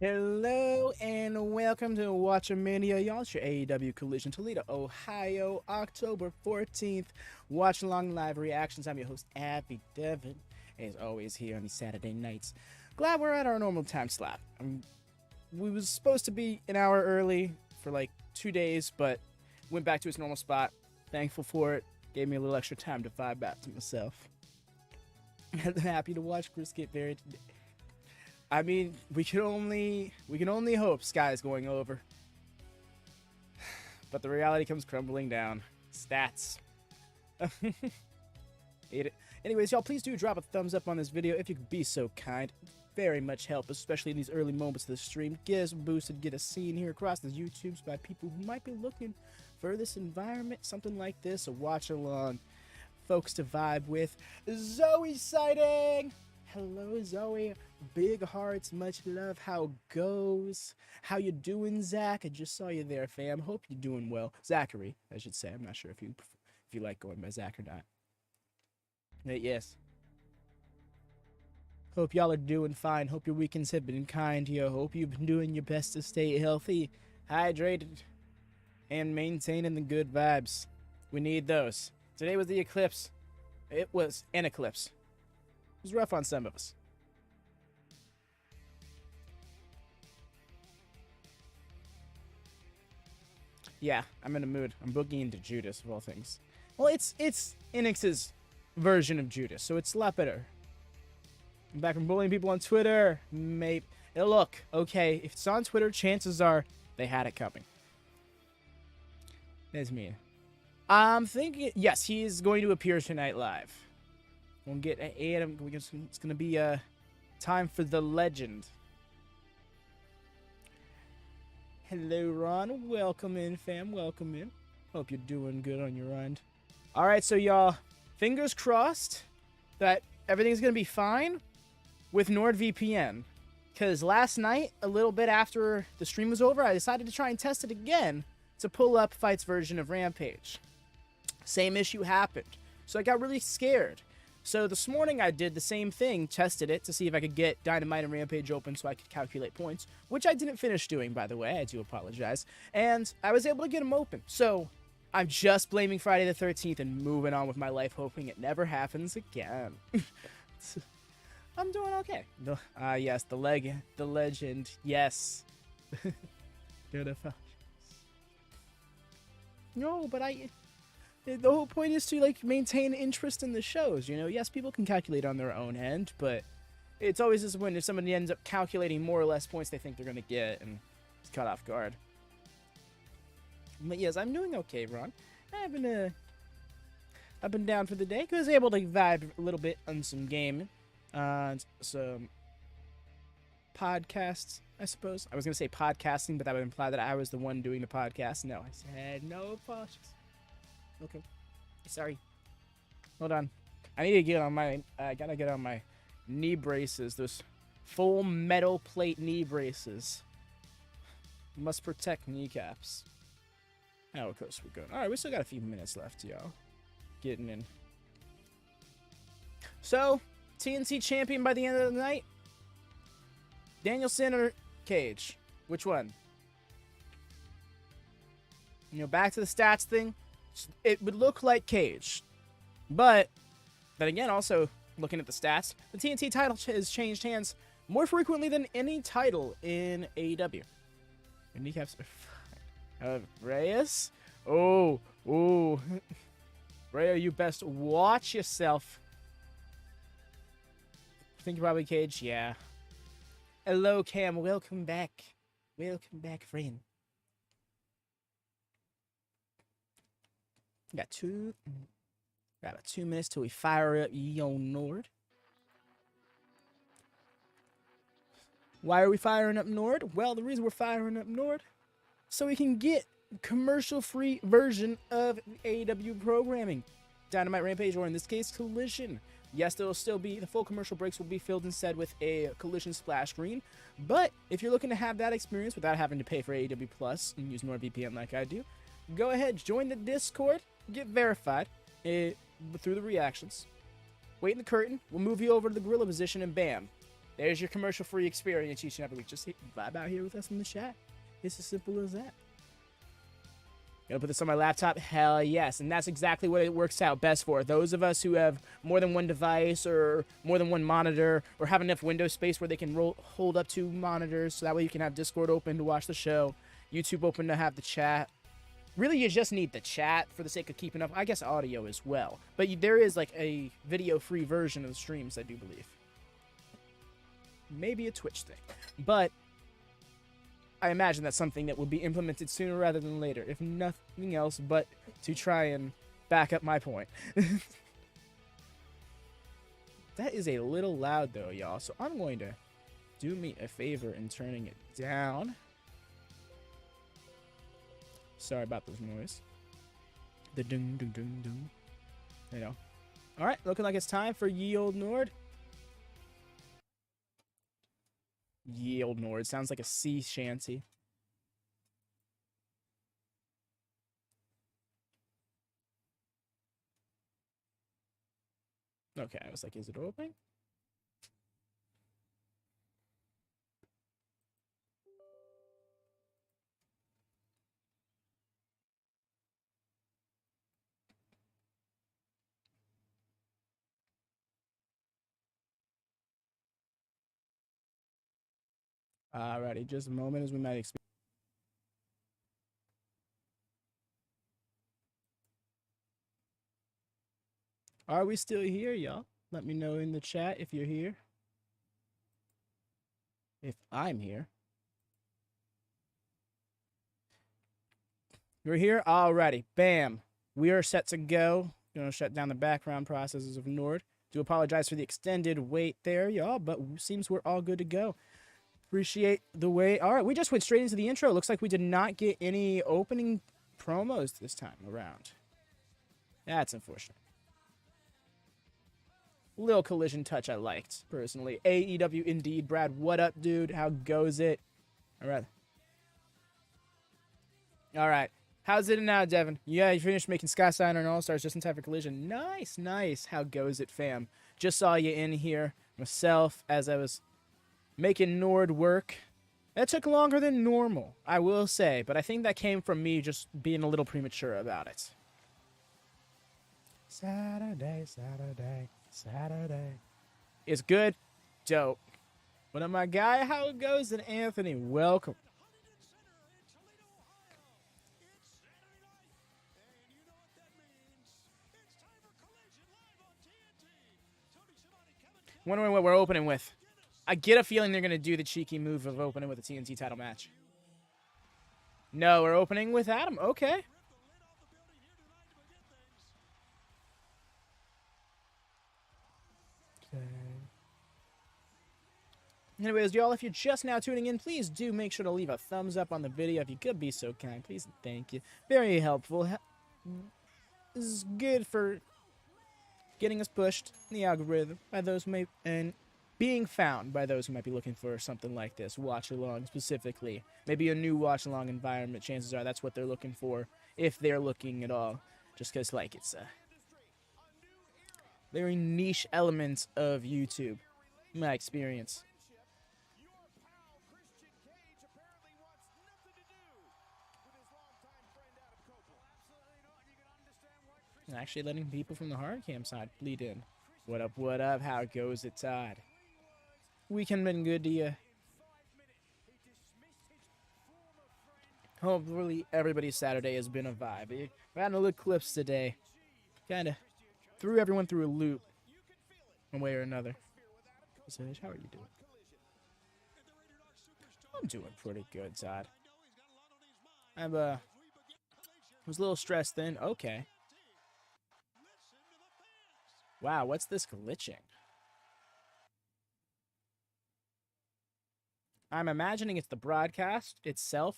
Hello and welcome to WatchaMania, y'all. It's your AEW Collision, Toledo, Ohio, October 14th. Watchalong live reactions. I'm your host, Abby Devin, as always here on these Saturday nights. Glad we're at our normal time slot. We was supposed to be an hour early for like 2 days, but went back to its normal spot. Thankful for it. Gave me a little extra time to vibe back to myself. Happy to watch Kris get buried today. I mean, we can only hope Skye is going over. But the reality comes crumbling down. Stats. Hate it. Anyways, y'all, please do drop a thumbs up on this video if you could be so kind. Very much help, especially in these early moments of the stream. Get us boosted, get us seen here across the YouTubes by people who might be looking for this environment, something like this, a watch along, folks to vibe with. Zoe sighting! Hello, Zoe. Big hearts, much love. How goes? How you doing, Zach? I just saw you there, fam. Hope you're doing well. Zachary, I should say. I'm not sure if you like going by Zach or not. But yes. Hope y'all are doing fine. Hope your weekends have been kind to you. Hope you've been doing your best to stay healthy, hydrated, and maintaining the good vibes. We need those. Today was the eclipse. It was an eclipse. It was rough on some of us. Yeah, I'm in a mood. I'm booking into Judas, of all things. Well, it's Enix's version of Judas, so it's a lot better. I'm back from bullying people on Twitter. Maybe. Look, okay, if it's on Twitter, chances are they had it coming. That's me. I'm thinking, yes, he is going to appear tonight live. We'll get Adam. It's going to be time for the legend. Hello, Ron. Welcome in, fam. Welcome in. Hope you're doing good on your end. All right, so y'all, fingers crossed that everything's going to be fine with NordVPN. Because last night, a little bit after the stream was over, I decided to try and test it again to pull up Fight's version of Rampage. Same issue happened. So I got really scared. So this morning I did the same thing, tested it to see if I could get Dynamite and Rampage open so I could calculate points, which I didn't finish doing, by the way. I do apologize. And I was able to get them open. So I'm just blaming Friday the 13th and moving on with my life, hoping it never happens again. I'm doing okay. Yes, the legend, yes. No, but the whole point is to, like, maintain interest in the shows, you know? Yes, people can calculate on their own end, but it's always disappointing if somebody ends up calculating more or less points they think they're going to get and it's caught off guard. But yes, I'm doing okay, Ron. I've been down for the day. I was able to vibe a little bit on some gaming, some podcasts, I suppose. I was going to say podcasting, but that would imply that I was the one doing the podcast. No, I said no apologies. Okay. Sorry. Hold on. I need to get on my... I gotta get on my knee braces. Those full metal plate knee braces. Must protect kneecaps. Oh, of course we're good. Alright, we still got a few minutes left, y'all. Getting in. So, TNT champion by the end of the night? Danielson or Cage? Which one? You know, back to the stats thing. It would look like Cage. But, then again, also, looking at the stats, the TNT title has changed hands more frequently than any title in AEW. Your kneecaps are fine. Reyes? Oh. Rhea, you best watch yourself. Think you're probably Cage? Yeah. Hello, Cam. Welcome back. Welcome back, friend. Got about 2 minutes till we fire up Yo Nord. Why are we firing up Nord? Well, the reason we're firing up Nord so we can get commercial-free version of AEW programming. Dynamite, Rampage, or in this case, Collision. Yes, there will still be, the full commercial breaks will be filled instead with a Collision splash screen. But if you're looking to have that experience without having to pay for AEW Plus and use NordVPN like I do, go ahead, join the Discord, get verified through the reactions. Wait in the curtain, we'll move you over to the gorilla position, and bam, There's your commercial-free experience each and every week. Just vibe out here with us in the chat. It's as simple as that. Gonna put this on my laptop? Hell yes. And that's exactly what it works out best for. Those of us who have more than one device or more than one monitor or have enough window space where they can hold up 2 monitors so that way you can have Discord open to watch the show, YouTube open to have the chat. Really, you just need the chat for the sake of keeping up, I guess, audio as well. But there is like a video-free version of the streams, I do believe. Maybe a Twitch thing. But I imagine that's something that will be implemented sooner rather than later, if nothing else but to try and back up my point. That is a little loud, though, y'all. So I'm going to do me a favor in turning it down. Sorry about this noise. The ding, ding, ding, ding. There you go. All right, looking like it's time for Ye Old Nord. Ye Old Nord. Sounds like a sea shanty. Okay, I was like, is it opening? Alrighty, just a moment as we might expect. Are we still here, y'all? Let me know in the chat if you're here. If I'm here. You're here? Alrighty. Bam. We are set to go. Gonna shut down the background processes of Nord. Do apologize for the extended wait there, y'all, but seems we're all good to go. Appreciate the wait. All right, we just went straight into the intro. Looks like we did not get any opening promos this time around. That's unfortunate. Little Collision touch I liked, personally. AEW indeed. Brad, what up, dude? How goes it? All right. All right. How's it now, Devin? Yeah, you finished making Skye Signer and All-Stars just in time for Collision. Nice, nice. How goes it, fam? Just saw you in here myself as I was making Nord work. That took longer than normal, I will say, but I think that came from me just being a little premature about it. Saturday, Saturday, Saturday. It's good. Dope. What up, my guy? How it goes? And Anthony, welcome. Wondering what we're opening with. I get a feeling they're going to do the cheeky move of opening with a TNT title match. No, we're opening with Adam. Okay. Anyways, y'all, if you're just now tuning in, please do make sure to leave a thumbs up on the video if you could be so kind. Please and thank you. Very helpful. This is good for getting us pushed in the algorithm by those who may, and being found by those who might be looking for something like this. Watchalong specifically. Maybe a new Watchalong environment. Chances are that's what they're looking for, if they're looking at all. Just because, like, it's a very niche element of YouTube, in my experience. And actually letting people from the hard cam side bleed in. What up, what up? How goes it, Todd? Weekend been good to you? Hopefully everybody's Saturday has been a vibe. We're having a little clips today. Kind of threw everyone through a loop, one way or another. How are you doing? I'm doing pretty good, Todd. I was a little stressed then. Okay. Wow, what's this glitching? I'm imagining it's the broadcast itself.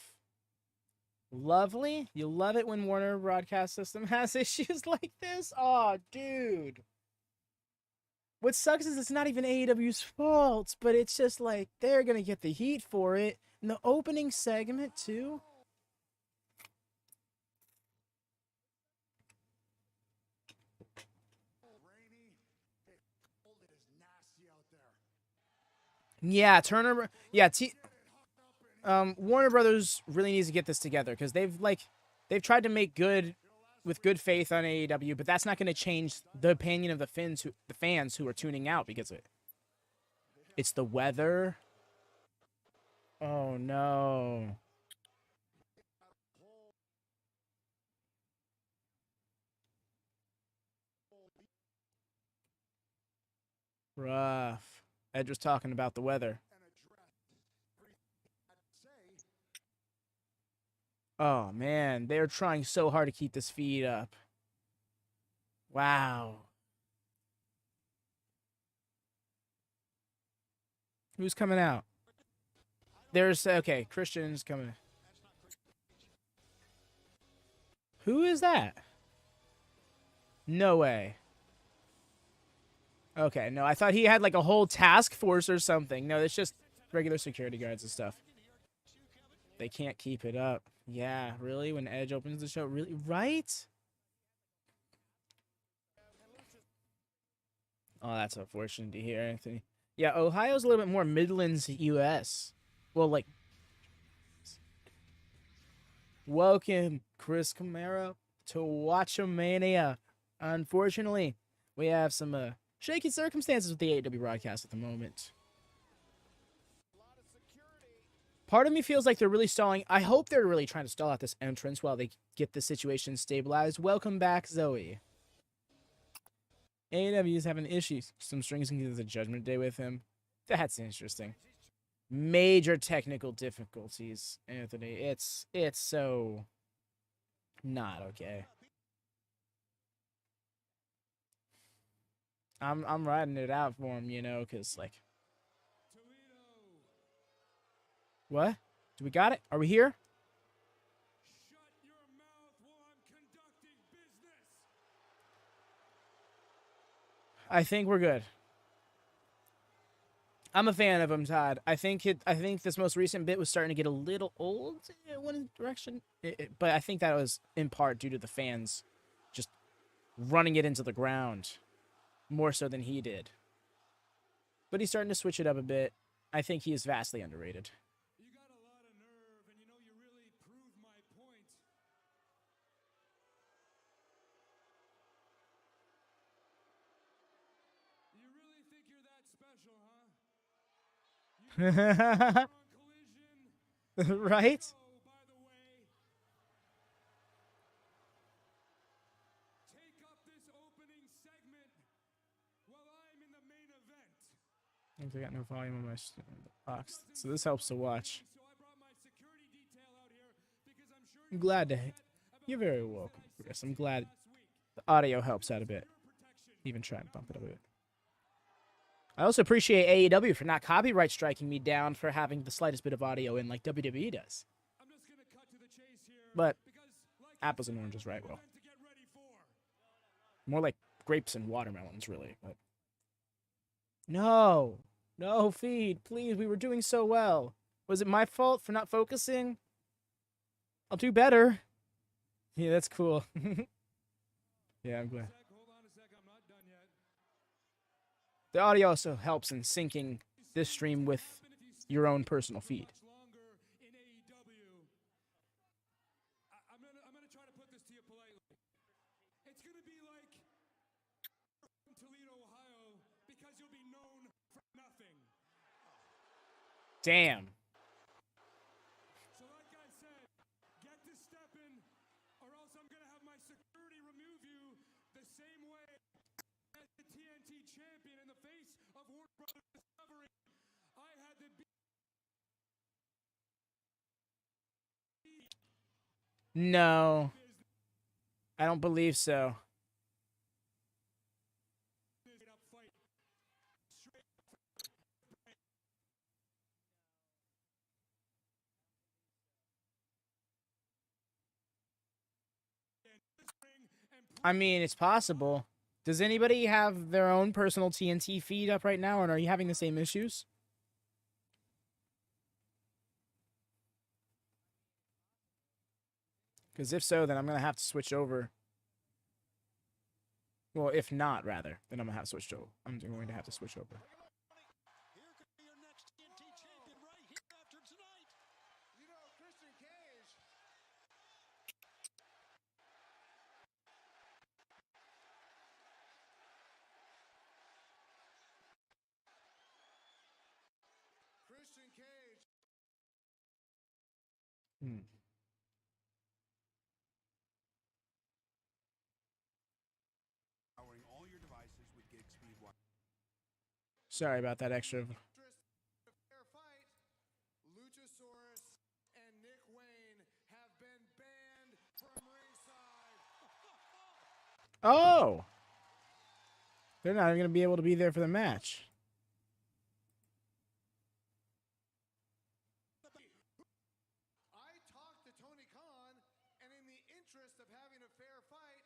Lovely. You love it when Warner Broadcast System has issues like this. Oh, dude. What sucks is it's not even AEW's fault, but it's just like they're going to get the heat for it. In the opening segment, too. Yeah, Turner. Yeah, Warner Brothers really needs to get this together because they've tried to make good with good faith on AEW, but that's not going to change the opinion of the fans who are tuning out because of it. It's the weather. Oh no. Rough. Ed was talking about the weather. Oh man, they're trying so hard to keep this feed up. Wow. Who's coming out? There's okay, Christian's coming. Who is that? No way. Okay, no, I thought he had like a whole task force or something. No, it's just regular security guards and stuff. They can't keep it up. Yeah, really? When Edge opens the show? Really? Right? Oh, that's unfortunate to hear, Anthony. Yeah, Ohio's a little bit more Midlands, U.S. Well, like, welcome, Kris Camaro, to WatchaMania. Unfortunately, we have some shaky circumstances with the AEW broadcast at the moment. Part of me feels like they're really stalling. I hope they're really trying to stall out this entrance while they get the situation stabilized. Welcome back, Zoe. AEW is having issues. Some strings and get the Judgment Day with him. That's interesting. Major technical difficulties, Anthony. It's so not okay. I'm riding it out for him, you know, cause like, what? Do we got it? Are we here? I think we're good. I'm a fan of him, Todd. I think this most recent bit was starting to get a little old in one direction, but I think that was in part due to the fans just running it into the ground more so than he did. But he's starting to switch it up a bit. I think he is vastly underrated. You got a lot of nerve, and you know you really proved my point. You really think you're that special, huh? Right? Oh, by the way, take up this opening segment while I'm in the main event. I got no volume on my box, so this helps to watch. So I brought my security detail out here because I'm sure I'm glad to. You're very welcome, Kris. I'm glad the audio helps out a bit. Even try and bump it a bit. I also appreciate AEW for not copyright striking me down for having the slightest bit of audio in like WWE does. I'm just gonna cut to the chase here. But because, like apples and oranges, right? Well, to get ready for. more like grapes and watermelons, really. But no, feed, please. We were doing so well. Was it my fault for not focusing? I'll do better. Yeah, that's cool. Yeah, I'm glad. Hold on a sec, I'm not done yet. The audio also helps in syncing this stream with your own personal feed. Longer in AEW. I'm gonna try to put this to you politely. It's gonna be like Toledo, Ohio, because you'll be known for nothing. Damn. So like I said, get to stepping, or else I'm gonna have my security remove you the same way as the TNT champion in the face of Warner Brothers Discovery. I had to be. No. I don't believe so. I mean, it's possible. Does anybody have their own personal TNT feed up right now, and are you having the same issues? Because if so, then I'm going to have to switch over. Well, if not, rather, then I'm going to have to switch over. I'm going to have to switch over. Here could be your next Powering all your devices with gig speed Sorry about that extra. fair fight. Luchasaurus and Nick Wayne have been banned from ringside. Oh! They're not even going to be able to be there for the match. I talked to Tony Khan, and in the interest of having a fair fight,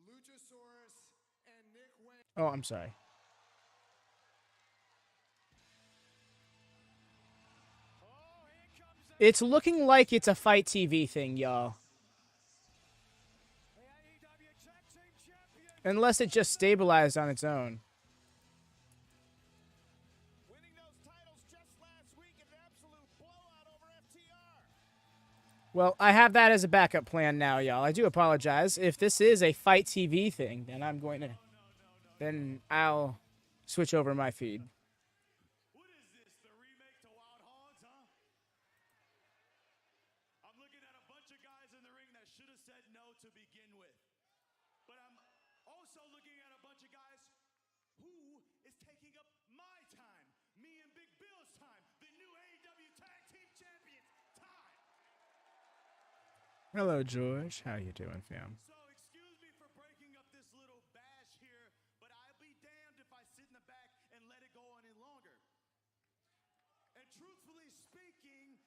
Luchasaurus and Nick Wayne. Oh, I'm sorry. It's looking like it's a Fight TV thing, y'all. Unless it just stabilized on its own. Winning those titles just last week in an absolute blowout over FTR. Well, I have that as a backup plan now, y'all. I do apologize. If this is a Fight TV thing, then I'm going to... Then I'll switch over my feed. What is this, the remake to Wild Hogs, huh? I'm looking at a bunch of guys in the ring that should have said no to begin with. But I'm also looking at a bunch of guys who is taking up my time, me and Big Bill's time, the new AEW Tag Team Champions time. Hello, George. How you doing, fam? So excuse me for breaking up this little bash here, but I'll be damned if I sit in the back and let it go any longer. And truthfully speaking,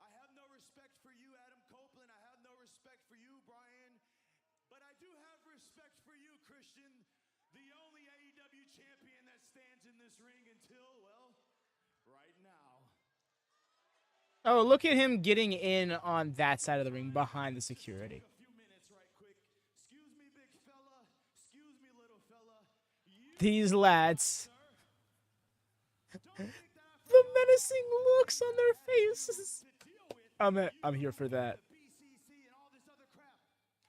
I have no respect for you, Adam Copeland. I have no respect for you, Brian. But I do have respect for you, Christian, the only AEW champion that stands in this ring until, well, right now. Oh, look at him getting in on that side of the ring behind the security. A few minutes right quick. Excuse me, big fella. Excuse me, little fella. You, These lads. don't think that I The menacing looks on their faces. to deal with I'm here for that. BCC and all this other crap.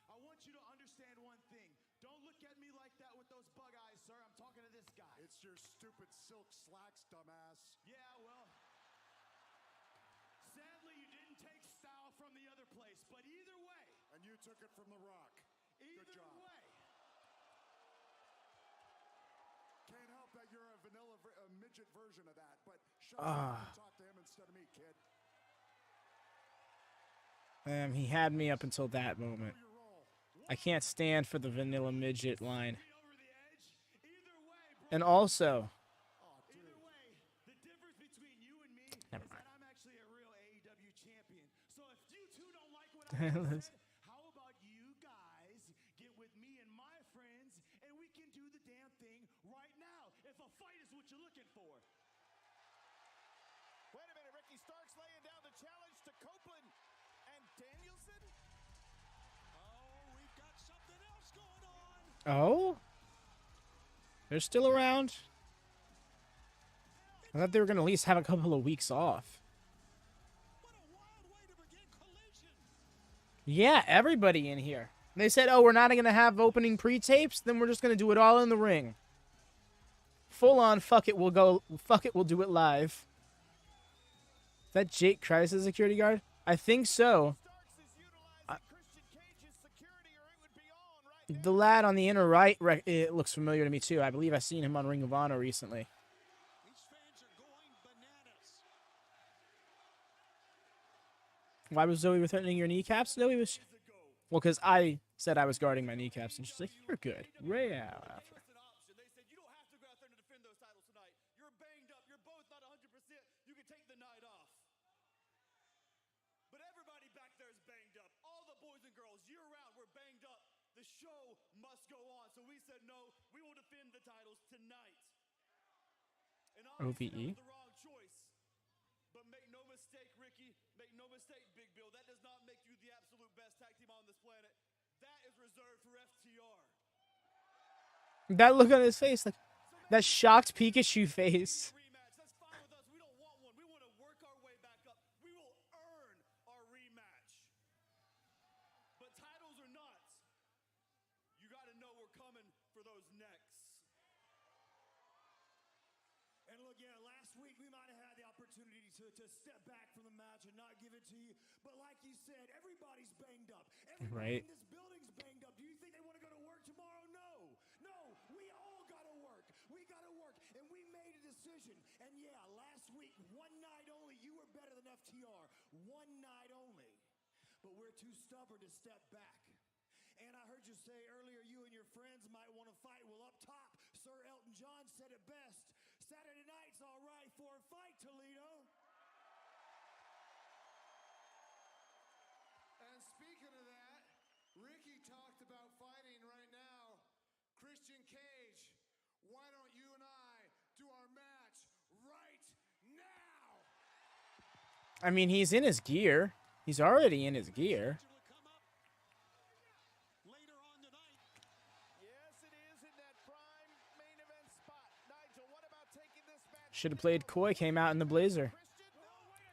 I want you to understand one thing. Don't look at me like that with those bug eyes, sir. I'm talking to this guy. It's your stupid silk slacks, dumbass. Yeah, well, sadly you didn't take style from the other place, but either way, And you took it from The Rock. either job. way, Can't help that you're a vanilla midget version of that, but shut Ah. up and talk to him instead of me, kid. He had me up until that moment. Your role. I can't stand for the vanilla midget line. be over the edge. Either way, bro, And also, either way, the difference between you and me Never is mind. that I'm actually a real AEW champion. So if you two don't like what I just said, how about you guys get with me and my friends and we can do the damn thing right now if a fight is what you're looking for. Wait a minute, Ricky Starks laying down the challenge to Copeland and Danielson. Oh, we've got something else going on. oh? They're still around? I thought they were going to at least have a couple of weeks off. What a wild way to begin Collision. Yeah, everybody in here. They said, oh, we're not going to have opening pre-tapes, then we're just going to do it all in the ring. Full on, fuck it, we'll do it live. Is that Jake Christ's security guard? I think so. Starks is utilizing Christian Cage's security or it would be on right The lad on the inner right, it looks familiar to me too. I believe I've seen him on Ring of Honor recently. These fans are going bananas. Why was Zoe threatening your kneecaps? Zoe was... Well, because I said I was guarding my kneecaps, and she's like, you're good. Ray out after. An option. They said you don't have to go out there to defend those titles tonight. You're banged up. You're both not 100%. You can take the night off. But everybody back there is banged up. All the boys and girls, year round, we're banged up. The show must go on. So we said no. We will defend the titles tonight. And obviously OVE? that was the wrong choice. But make no mistake, Ricky. Make no mistake, Big Bill. That does not make you the absolute best tag team on this planet. That is reserved for FTR. That look on his face, like that shocked Pikachu face. Rematch. That's fine with us. We don't want one. We want to work our way back up. We will earn our rematch. But titles or not, you got to know we're coming for those necks. And look, yeah, last week we might have had the opportunity to step back from the match and not give it to you. But like you said, everybody's banged up. Everybody Right. in this building's banged up. Do you think they want to go to work tomorrow? No. No, we all got to work. We got to work. And we made a decision. And yeah, last week, one night only, you were better than FTR. One night only. But we're too stubborn to step back. And I heard you say earlier you and your friends might want to fight. Well, up top, Sir Elton John said it best. Saturday night's all right for a fight, Toledo. And speaking of that, Ricky talked about fighting right now. Christian Cage, why don't you and I do our match right now? I mean, he's in his gear. He's already in his gear. Later on tonight. Yes, it is in that prime main event spot. Nigel, what about taking this match? Should have played coy, came out in the blazer.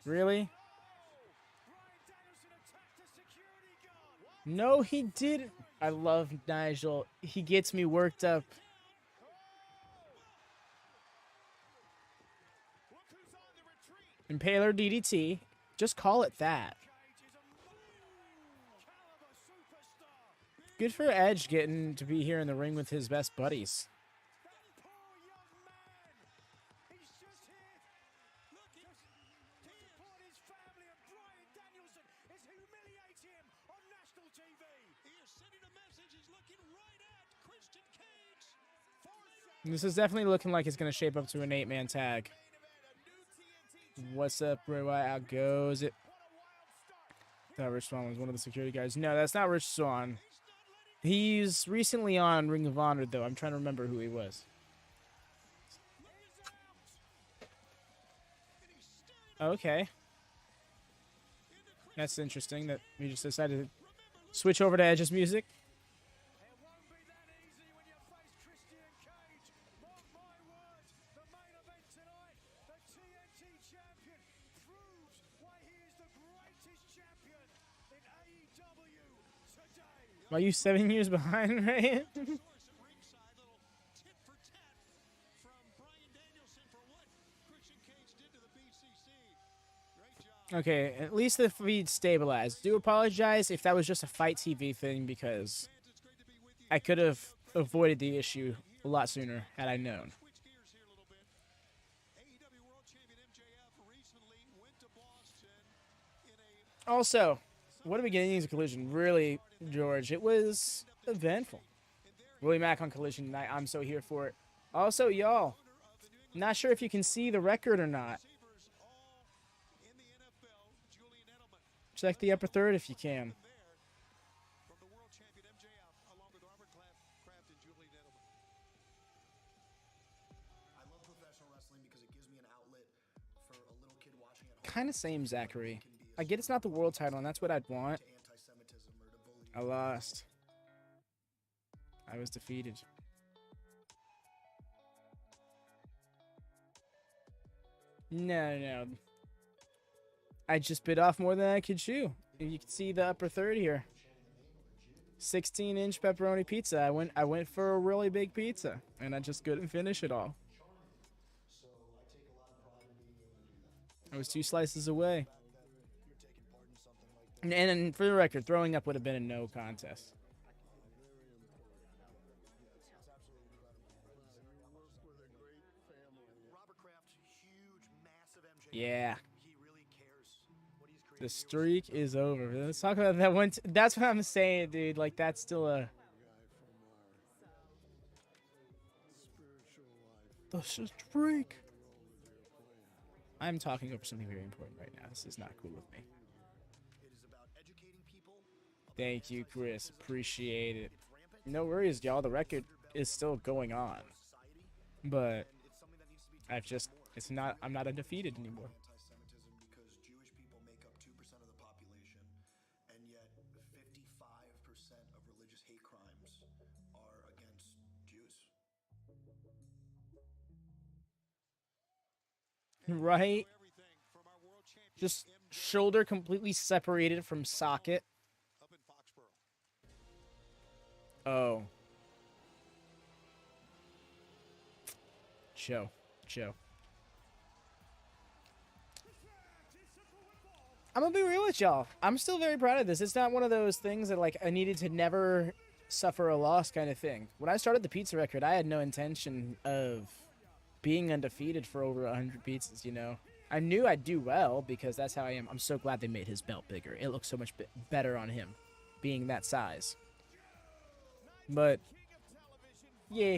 Really? No, he didn't. I love Nigel. He gets me worked up. Impaler DDT. Just call it that. Good for Edge getting to be here in the ring with his best buddies. This is definitely looking like it's going to shape up to an 8-man tag. What's up, Bray Wyatt? Out goes it. That Rich Swann was one of the security guys. No, that's not Rich Swann. He's recently on Ring of Honor, though. I'm trying to remember who he was. Okay. That's interesting that we just decided to switch over to Edge's music. Are you 7 years behind, right? Okay, at least the feed stabilized. Do apologize if that was just a Fight TV thing, because I could have avoided the issue a lot sooner had I known. Also, what a beginning of Collision. Really, George, it was eventful. Willie Mack on Collision tonight. I'm so here for it. Also, y'all, not sure if you can see the record or not. Check the upper third if you can. Kind of same, Zachary. I get it's not the world title, and that's what I'd want. I lost. I was defeated. No. I just bit off more than I could chew. You can see the upper third here. 16-inch pepperoni pizza. I went for a really big pizza, and I just couldn't finish it all. I was 2 slices away. And for the record, throwing up would have been a no contest. Yeah. The streak is over. Let's talk about that one. That's what I'm saying, dude. Like, that's still a... The streak. I'm talking over something very important right now. This is not cool with me. Thank you, Kris. Appreciate it. No worries, y'all. The record is still going on. But I'm not undefeated anymore. Right? Just shoulder completely separated from socket. Oh. Joe. I'm gonna be real with y'all. I'm still very proud of this. It's not one of those things that like I needed to never suffer a loss kind of thing. When I started the pizza record, I had no intention of being undefeated for over 100 pizzas, you know. I knew I'd do well because that's how I am. I'm so glad they made his belt bigger. It looks so much better on him being that size. But yeah,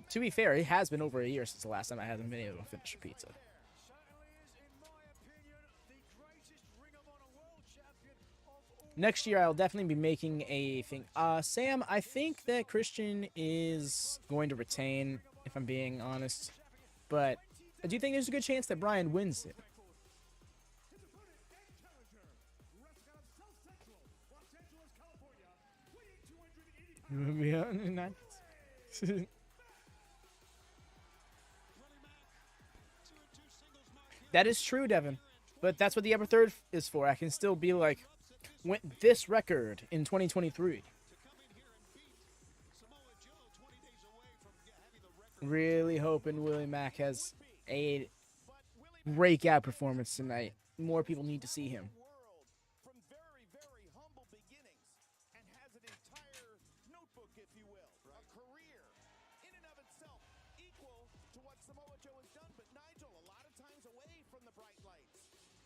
to be fair, it has been over a year since the last time I haven't been able to finish a pizza. Next year, I'll definitely be making a thing. Sam, I think that Christian is going to retain, if I'm being honest. But I do think there's a good chance that Brian wins it. That is true, Devin. But that's what the upper third is for. I can still be like, went this record in 2023. Really hoping Willie Mack has a breakout performance tonight. More people need to see him. From very, very humble beginnings and has an entire notebook, if you will, a career in and of itself equal to what Samoa Joe has done. But Nigel, a lot of times away from the bright lights,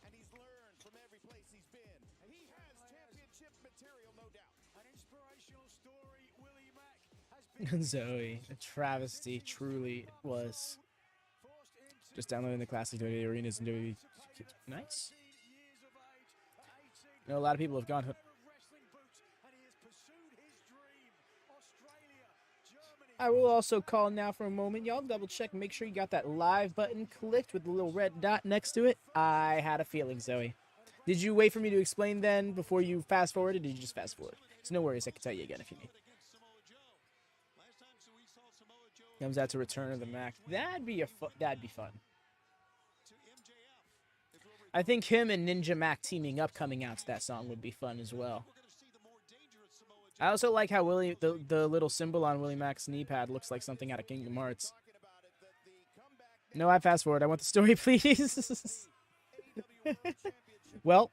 and he's learned from every place he's been. He has championship material, no doubt. An inspirational story, Willie Mack has been Zoe, a travesty, truly was. Just downloading the classic WWE arenas and WWE. Nice. You know, a lot of people have gone. I will also call now for a moment. Y'all double check. Make sure you got that live button clicked with the little red dot next to it. I had a feeling, Zoe. Did you wait for me to explain then before you fast forward, or did you just fast forward? It's no worries. I can tell you again if you need. Comes out to Return of the Mack. That'd be fun. I think him and Ninja Mack teaming up coming out to that song would be fun as well. I also like how Willie, the little symbol on Willie Mack's knee pad looks like something out of Kingdom Hearts. No, I fast forward. I want the story, please. Well,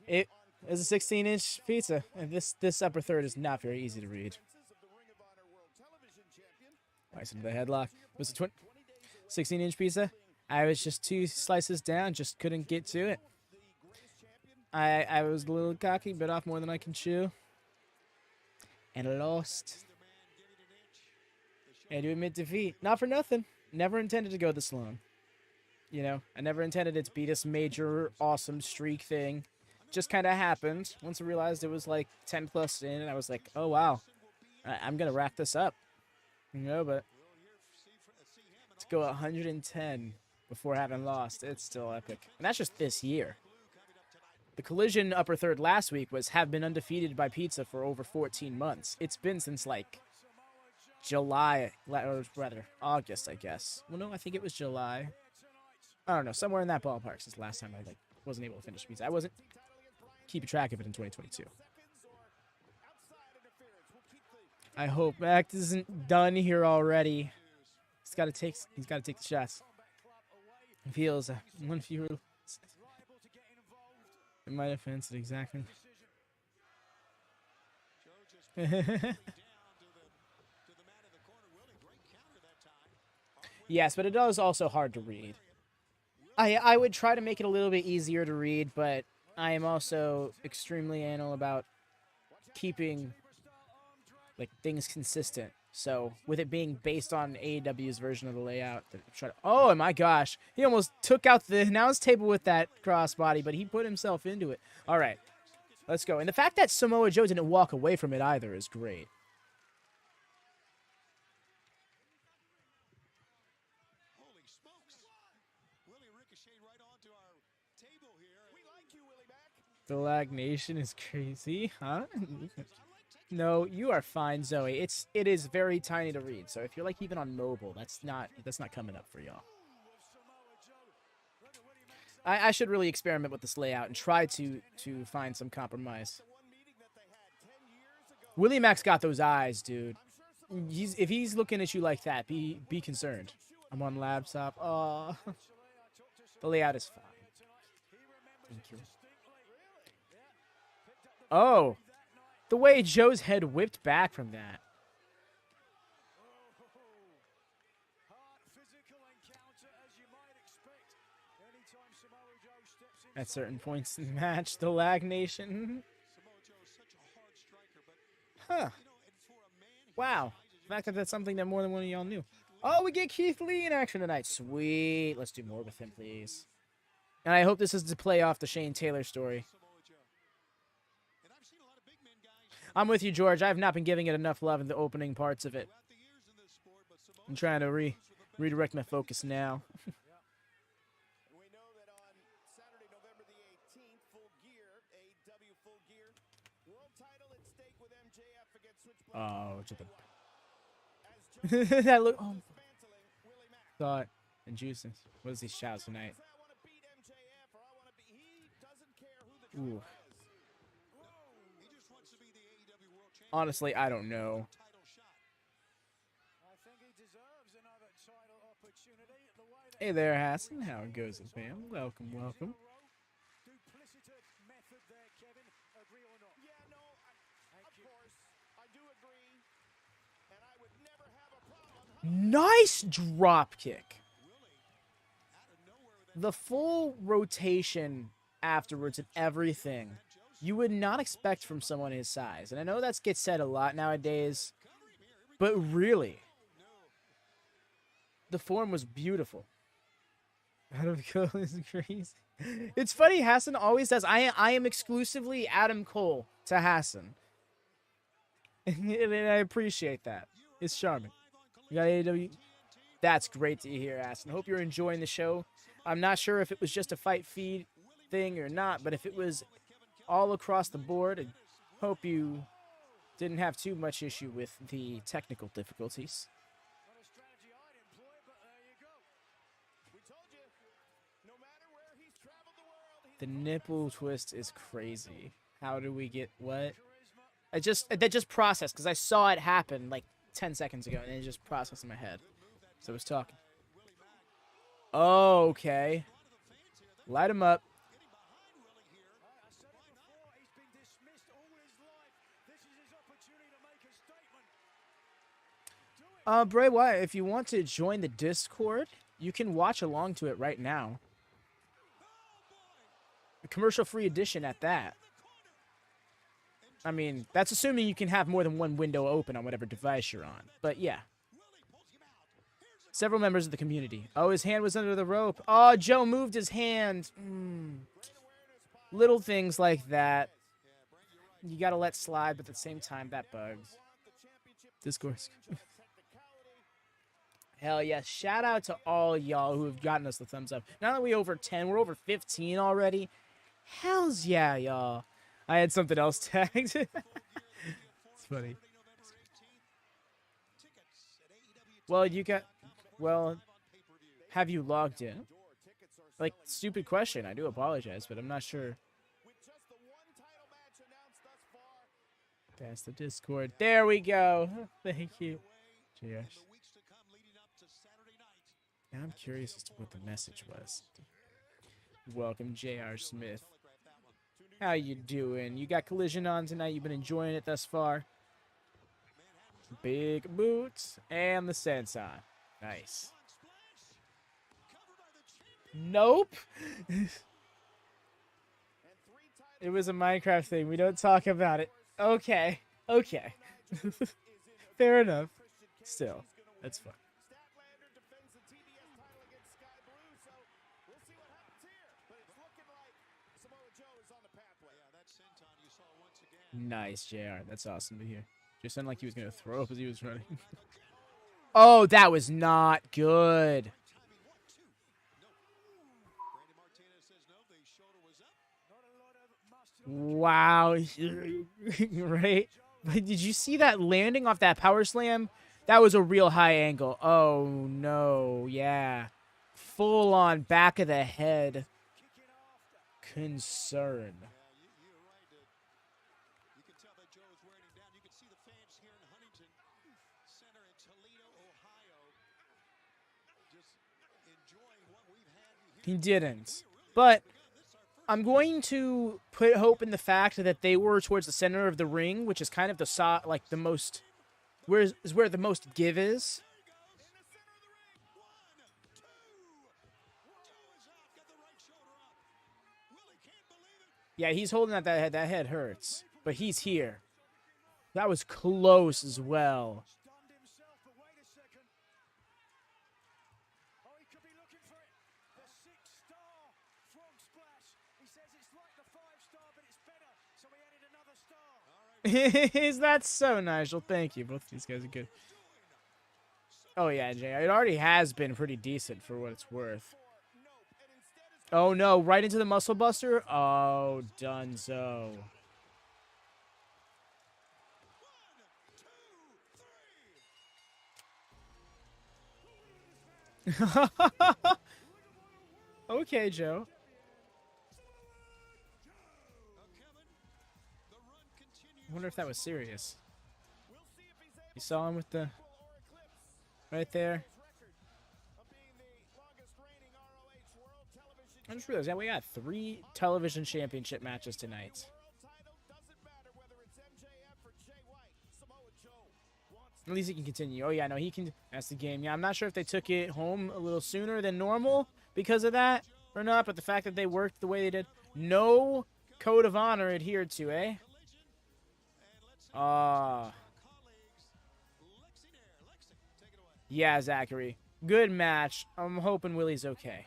it is a 16-inch pizza, and this upper third is not very easy to read. Nice into the headlock. It was a 16-inch pizza. I was just 2 slices down, just couldn't get to it. I was a little cocky, bit off more than I can chew. And I lost. And to admit defeat. Not for nothing. Never intended to go this long. You know, I never intended it to be this major, awesome streak thing. Just kind of happened. Once I realized it was like 10 plus in, and I was like, oh, wow. I'm going to wrap this up. You know, but to go 110 before having lost, it's still epic. And that's just this year. The Collision upper third last week was have been undefeated by pizza for over 14 months. It's been since like July, or rather August, I guess. Well, no, I think it was July. I don't know, somewhere in that ballpark since the last time I like wasn't able to finish pizza. I wasn't keeping track of it in 2022. I hope Mack isn't done here already. He's got to take the shots. It feels one fewer. In my defense, exactly. Yes, but it is also hard to read. I would try to make it a little bit easier to read, but I am also extremely anal about keeping like things consistent. So with it being based on AEW's version of the layout, oh my gosh, he almost took out the announce table with that crossbody, but he put himself into it. All right, let's go. And the fact that Samoa Joe didn't walk away from it either is great. Holy smokes. Willie ricocheted right onto our table here. We like you, Willie Mack. The Lag Nation is crazy, huh? No, you are fine, Zoe. It is very tiny to read. So if you're like even on mobile, that's not coming up for y'all. I should really experiment with this layout and try to find some compromise. Willie Mack's got those eyes, dude. If he's looking at you like that, be concerned. I'm on laptop. Oh, the layout is fine. Thank you. Oh, the way Joe's head whipped back from that. At certain points in the match, the Lag Nation. Huh. Wow. The fact that that's something that more than one of y'all knew. Oh, we get Keith Lee in action tonight. Sweet. Let's do more with him, please. And I hope this is to play off the Shane Taylor story. I'm with you, George. I have not been giving it enough love in the opening parts of it. I'm trying to redirect my focus now. We know that on Saturday, November the 18th, Full Gear, AEW Full Gear, world title at stake with MJF against Switchblade. Oh, to As the... that look... Oh, dismantling Willie Mack. thought and juices. What does he shout tonight? Say, I want to beat MJF, or I want to be. He doesn't care who the Ooh. driver is. He just wants to be the AEW World Champion. Honestly, I don't know. Title shot. I think he deserves another title opportunity. The way that Hey there, Hassan. How it goes, fam? Welcome, welcome. duplicitous method there, Kevin. Agree or not? Yeah, no, of course, I do agree, and I would never have a problem. Nice drop kick. The full rotation afterwards and everything you would not expect from someone his size. And I know that gets said a lot nowadays, but really, the form was beautiful. Adam Cole is crazy. It's funny, Hassan always does. I am exclusively Adam Cole to Hassan. And I appreciate that. It's charming. You got AEW? That's great to hear, Hassan. Hope you're enjoying the show. I'm not sure if it was just a fight feed thing or not, but if it was all across the board, I hope you didn't have too much issue with the technical difficulties. Not a strategy I'd employ, but there you go. We told you, no matter where he's traveled the world, he's The nipple twist is crazy. How do we get what? That just processed because I saw it happen like 10 seconds ago and it just processed in my head. So I was talking. Oh, okay. Light him up. I said it before, he's been dismissed all his life. This is his opportunity to make a statement. Bray Wyatt, if you want to join the Discord, you can watch along to it right now. A commercial-free edition at that. I mean, that's assuming you can have more than one window open on whatever device you're on. But yeah. Several members of the community. Oh, his hand was under the rope. Oh, Joe moved his hand. Little things like that. You gotta let slide, but at the same time, that bugs. Discourse. Hell yes. Shout out to all y'all who have gotten us the thumbs up. Now that we're over 10, we're over 15 already. Hells yeah, y'all. I had something else tagged. It's funny. Well, have you logged in? Like, stupid question. I do apologize, but I'm not sure. That's the Discord. There we go. Thank you. Cheers. Now I'm curious as to what the message was. Welcome, J.R. Smith. How you doing? You got Collision on tonight. You've been enjoying it thus far. Big boots and the Senton. Nice. Nope. It was a Minecraft thing. We don't talk about it. Okay. Okay. Fair enough. Still, that's fun. Statlander defends the TBS title against Skye Blue, so we'll see what happens here. But it's looking like Samoa Joe is on the pathway. Yeah, that senton you saw once again. Nice, JR. That's awesome to hear. Just sounded like he was going to throw up as he was running. Oh, that was not good. Brandon Martinez says no, the shoulder was up. Wow. Right? But did you see that landing off that power slam? That was a real high angle. Oh, no. Yeah. Full on back of the head. Concern. You're right. You can tell that Joe is wearing him down. You can see the fans here in Huntington Center in Toledo, Ohio, just enjoying what we've had here. He didn't. But I'm going to put hope in the fact that they were towards the center of the ring, which is kind of the most, where the most give is. Yeah, he's holding that head. That head hurts, but he's here. That was close as well. Stunned himself, but wait a second. Oh, he could be looking for it. The 6-star frog splash. He says it's like the 5-star, but it's better. So he added another star. Is that so, Nigel? Thank you. Both of these guys are good. Oh, yeah, Jay. It already has been pretty decent for what it's worth. Oh, no. Right into the muscle buster? Oh, dunzo. Okay, Joe. I wonder if that was serious. You saw him with the... right there. I just realized, yeah, we got 3 television championship matches tonight. At least he can continue. Oh, yeah, no, he can. That's the game. Yeah, I'm not sure if they took it home a little sooner than normal because of that or not, but the fact that they worked the way they did. No code of honor adhered to, eh? Yeah, Zachary. Good match. I'm hoping Willie's okay.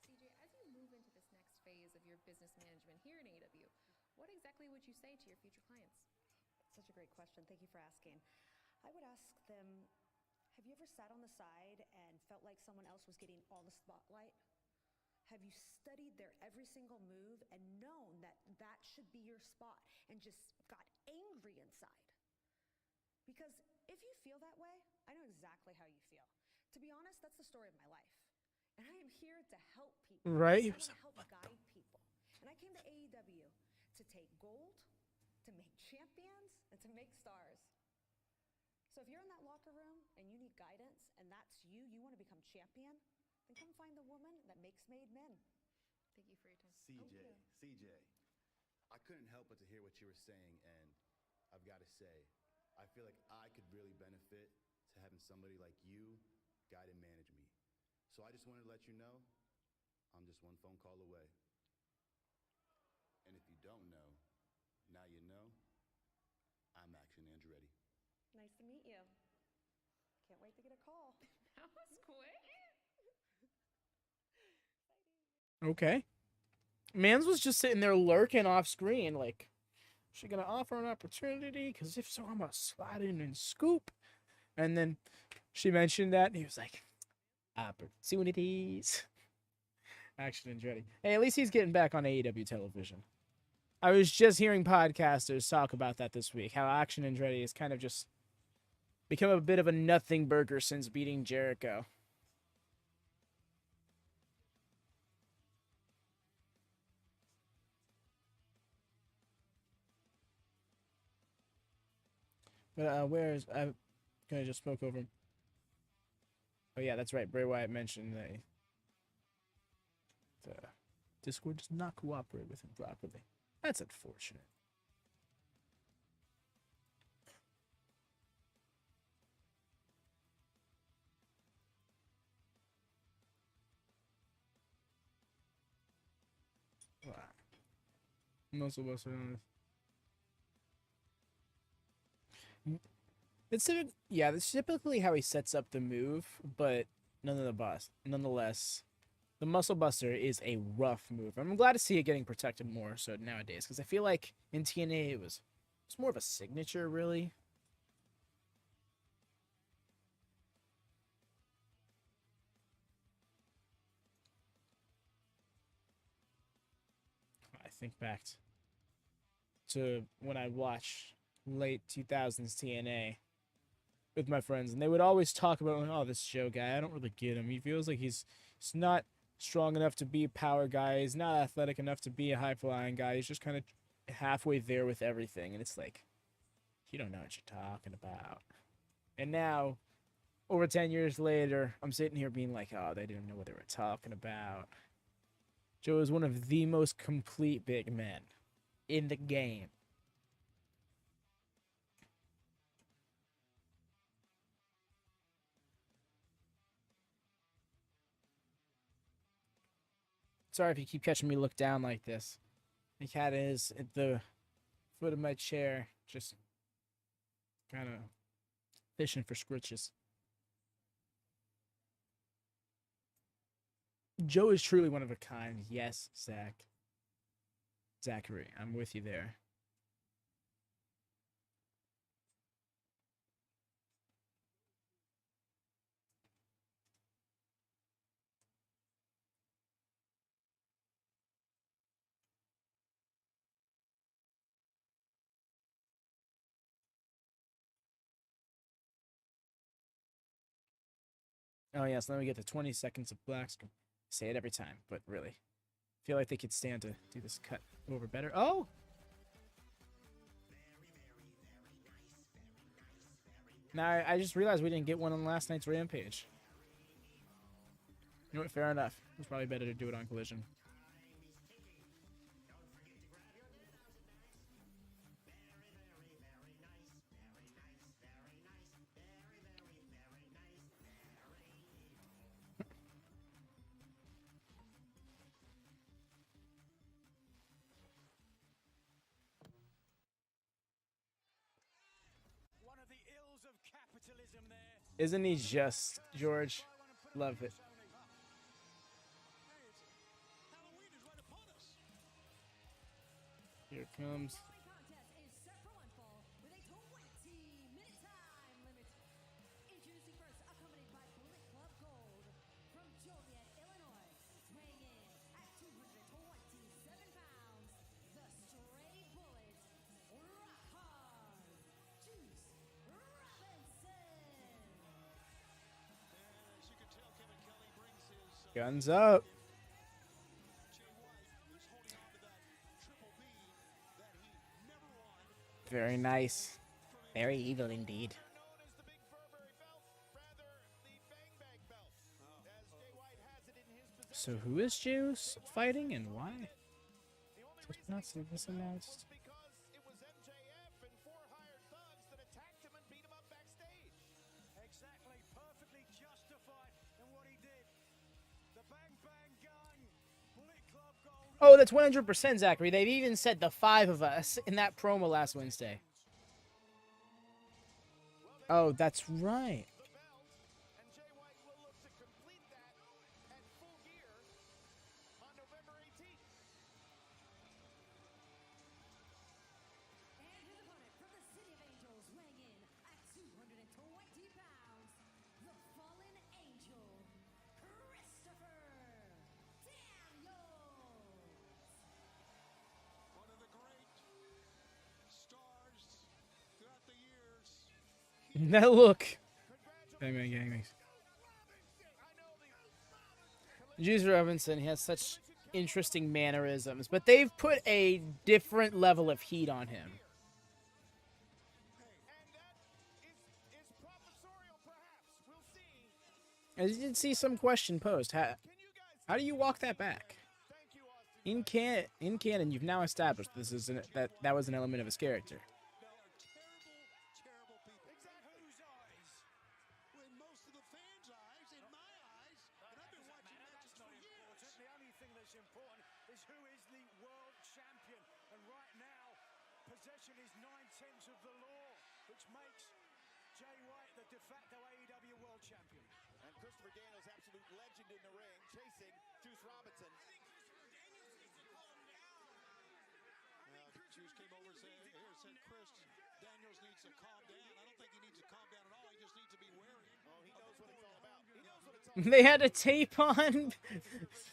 CJ, as you move into this next phase of your business management here in AEW, what exactly would you say to your future clients? Such a great question. Thank you for asking. I would ask them, have you ever sat on the side and felt like someone else was getting all the spotlight? Have you studied their every single move and known that that should be your spot and just got angry inside? Because if you feel that way, I know exactly how you feel. To be honest, that's the story of my life. And I am here to help people. Right? I want to help guide people. And I came to AEW to take gold, to make champions, and to make stars. So if you're in that locker room and you need guidance and that's you, you want to become champion, then come find the woman that makes made men. Thank you for your time. CJ, I couldn't help but to hear what you were saying, and I've got to say, I feel like I could really benefit to having somebody like you guide and manage me. So I just wanted to let you know, I'm just one phone call away. And if you don't know, now you know, I'm Action Andretti. Nice to meet you. Can't wait to get a call. That was quick. Okay. Mans was just sitting there lurking off screen like, is she going to offer an opportunity? Because if so, I'm going to slide in and scoop. And then she mentioned that, and he was like, opportunities. Action Andretti. Hey, at least he's getting back on AEW television. I was just hearing podcasters talk about that this week, how Action Andretti has kind of just become a bit of a nothing burger since beating Jericho. But where is... I kind of just spoke over him. Oh, yeah, that's right. Bray Wyatt mentioned that the Discord does not cooperate with him properly. That's unfortunate. Muscle buster on this. That's typically how he sets up the move, but nonetheless, the muscle buster is a rough move. I'm glad to see it getting protected more so nowadays, because I feel like in TNA it's more of a signature, really. I think back to when I watched late 2000s TNA with my friends, and they would always talk about, oh, this Joe guy, I don't really get him. He feels like he's not strong enough to be a power guy. He's not athletic enough to be a high-flying guy. He's just kind of halfway there with everything, and it's like, you don't know what you're talking about. And now, over 10 years later, I'm sitting here being like, oh, they didn't know what they were talking about. Joe is one of the most complete big men in the game. Sorry if you keep catching me look down like this. My cat is at the foot of my chair, just kind of fishing for scritches. Joe is truly one of a kind. Yes, Zachary, I'm with you there. Oh, yes, let me get the 20 seconds of black screen. Say it every time, but really. Feel like they could stand to do this cut over better. Oh! Now, I just realized we didn't get one on last night's Rampage. You know what? Fair enough. It was probably better to do it on Collision. Isn't he just, George? Love it. Here it comes. Guns up. Very nice. Very evil indeed. So who is Juice fighting and why? Did not see this announced. Oh, that's 100% Zachary. They've even said the 5 of us in that promo last Wednesday. Oh, that's right. That look. Bang. Juice Robinson, he has such interesting mannerisms, but they've put a different level of heat on him. I did see some question posed. How do you walk that back? In canon, you've now established this is that was an element of his character. Is 9/10 of the law, which makes Jay White the de facto AEW World Champion. And Christopher Daniels, absolute legend in the ring, chasing Juice Robinson. Juice came over and said, Chris, Daniels needs to calm down. I don't think he needs to calm down at all. He just needs to be wary. Oh, he knows what it's all about. He knows what it's all about. They had a tape on.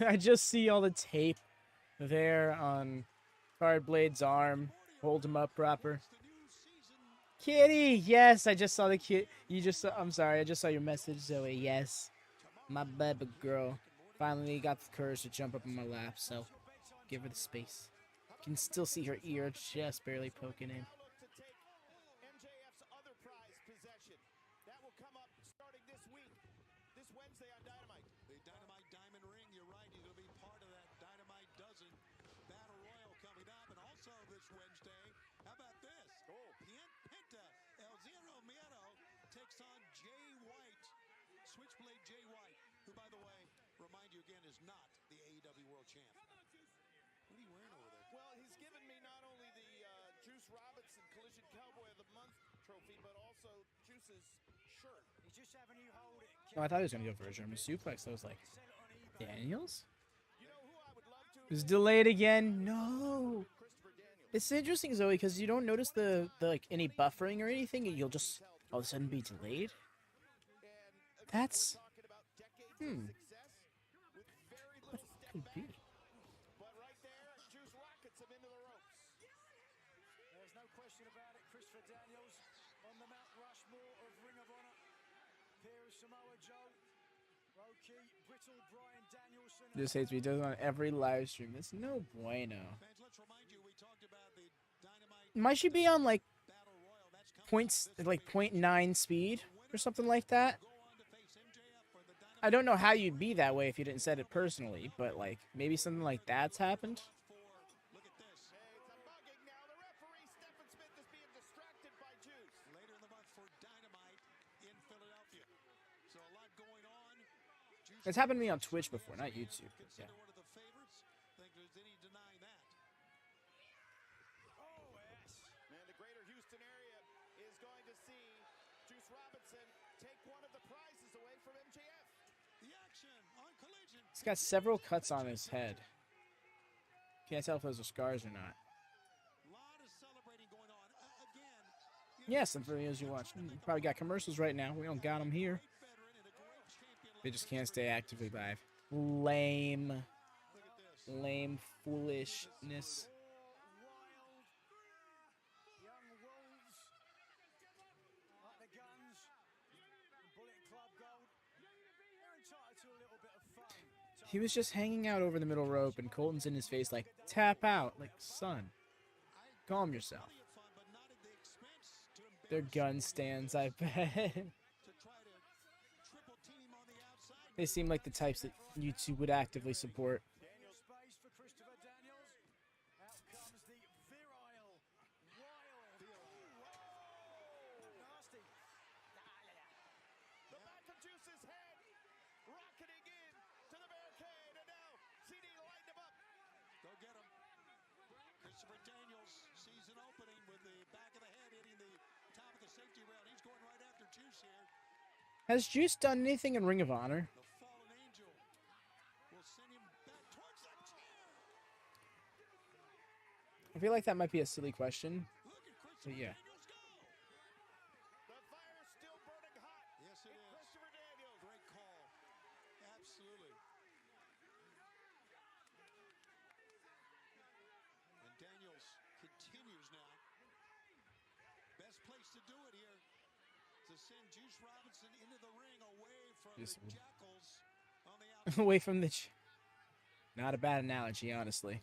I just see all the tape there on Card Blade's arm. Hold him up proper. Kitty, yes, I just saw the kid. I'm sorry, I just saw your message, Zoe. Yes, my baby girl finally got the courage to jump up on my lap. So, give her the space. You can still see her ear just barely poking in. MJF's other prize possession. That will come up starting this week, this Wednesday on Dynamite. The Dynamite Diamond Ring, you're right. He's going to be part of that Dynamite Switchblade Jay White, who, by the way, remind you again, is not the AEW World Champ. What are you wearing over there? Well, he's given me not only the Juice Robinson Collision Cowboy of the Month trophy, but also Juice's shirt. He's just having you hold it. Oh, I thought he was gonna go for a German suplex. I was like, Daniels? You know who I would love to? It was delayed again. No. Christopher Daniels. It's interesting, Zoe, because you don't notice the like any buffering or anything, and you'll just all of a sudden be delayed. That's Talking about decades of success with very little step could be. But right there, Juice rockets him into the ropes. There's no question about it. Christopher Daniels on the Mount Rushmore of Ring of Honor. Here is Samoa Joe, Roki, Brittle, Brian Danielson. Just hates me. He does it on every live stream. It's no bueno. Fans, let's remind you, we talked about the Dynamite Might she be on like Battle Royal. That's coming points, like 0.9 speed or something like that? go on to face MJF for the Dynamite I don't know how you'd be that way if you didn't set it personally, but like maybe something like that's happened. for, look at this, Hey, it's a mugging now. The referee, Stephen Smith, is being distracted by Juice. later in the month for Dynamite in Philadelphia. So a lot going on. Juice It's happened to me on Twitch before, not YouTube. Yeah. considered one of the favorites. Think there's any denying that. Oh, yes. And the greater Houston area is going to see Juice Robinson take one of the prizes away from MJF. The action on Collision. He's got several cuts on his head. Can't tell if those are scars or not. Lot of celebrating going on. Again, Yes, and for those you watch, probably got commercials right now. We don't got them here. veteran and a great champion. They just can't stay actively live. Lame, Look at this. lame foolishness. Wild young wolves like the Guns and Bullet Club Gold. They're entitled to a little bit of fun. He was just hanging out over the middle rope, and Colton's in his face like, tap out. Like, son, calm yourself. Plenty of fun, but not at the expense to They're embarrass gun stands, I bet. to try to triple team on the outside. They seem like the types that YouTube would actively support. Daniel space for Christopher Daniels. Out comes the virile, wild, nasty. The back of Juice's head, rocketing in to the barricade, and now CD lighting him up. Go get him. Christopher Daniels sees an opening with the back of the head hitting the top of the safety rail. He's going right after Juice here. Has Juice done anything in Ring of Honor? The fallen angel will send him back towards the chair. I feel like that might be a silly question. Look at Christopher yeah. Daniels go. The fire is still burning hot. Yes, it in is. Christopher Daniels. Great call. Absolutely. And Daniels continues now. Best place to do it here to send Juice Robinson into the ring away from Just- the jackals on the outside. Away from the... Not a bad analogy, honestly.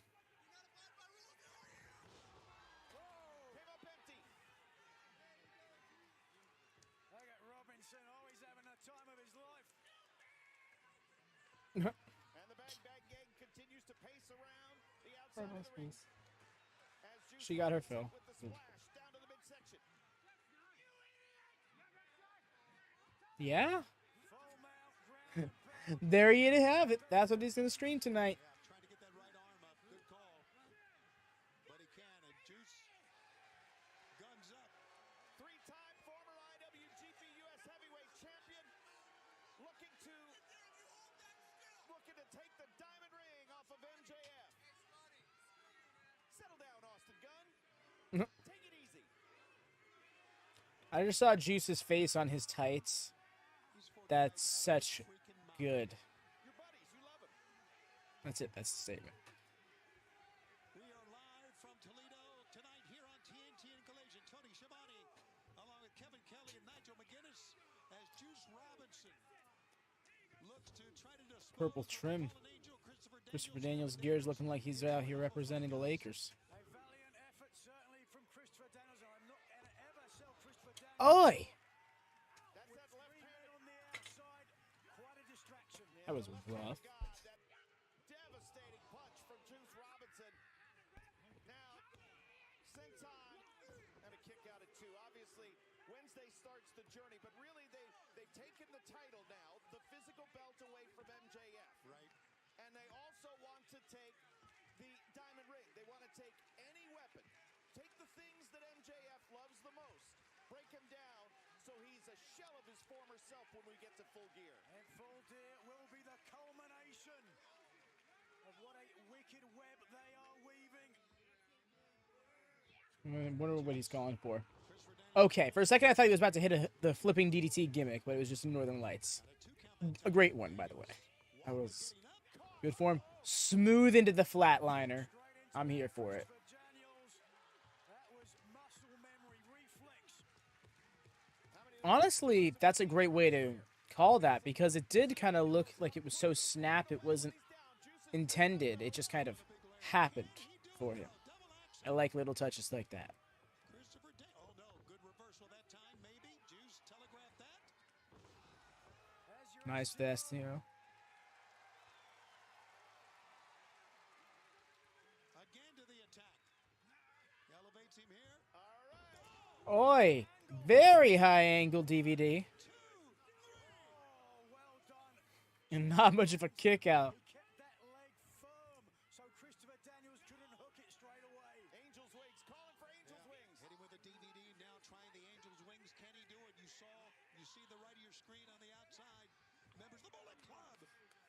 Came up empty. Look at Robinson, always having the time of his life. And the Bang Bang Gang continues to pace around the outside of the ring. As Juice She got her Robinson fill. with the splash down to the midsection. Yeah? Full mount, ground There you have it. That's what he's going to stream tonight. Yeah, trying to get that right arm up. Good call. But he can, and Juice guns up. Three-time former IWGP US Heavyweight Champion, looking to take the diamond ring off of MJF. Settle down, Austin Gunn. Take it easy. I just saw Juice's face on his tights. That's such good. Your buddies, you love him. That's it. That's the statement. We are live from Toledo tonight here on TNT and Collision. Tony Schiavone, along with Kevin Kelly and Nigel McGuinness, as Juice Robinson looks to try to dispose Purple of the trim. fallen angel, Christopher Daniels' gears looking like he's out here representing the Lakers. A valiant effort, certainly from Christopher Daniels. I'm not going to ever sell Christopher Daniels. Oi! That's that left hand. On the outside, quite a distraction. That was Left hand rough. God, that devastating punch from Juice Robinson. Now, senton and a kick out at two. Obviously, Wednesday starts the journey, but really they they've taken the title now, the physical belt away from MJF. Right. And they also want to take the diamond ring. They want to take any weapon. Take the things that MJF loves the most. Break him down so he's a shell of his former self when we get to Full Gear. And Full Gear will be the culmination of what a wicked web they are weaving. I wonder what he's calling for. Okay, for a second I thought he was about to hit the flipping DDT gimmick, but it was just Northern Lights. A great one, by the way. That was good form. Smooth into the flatliner. I'm here for it. Honestly, that's a great way to call that, because it did kind of look like it was so snap it wasn't intended. It just kind of happened for him. I like little touches like that. Nice vest, you know. Again to the attack. Elevates him here. Oi! Very high angle DVD. And not much of a kick out. Kept that leg firm, so Christopher Daniels couldn't hook it straight away. Angel's Wings, calling for Angel's Wings. Hitting with a DVD, now trying the Angel's Wings. Can he do it? You see the right of your screen on the outside. Members of the Bullet Club.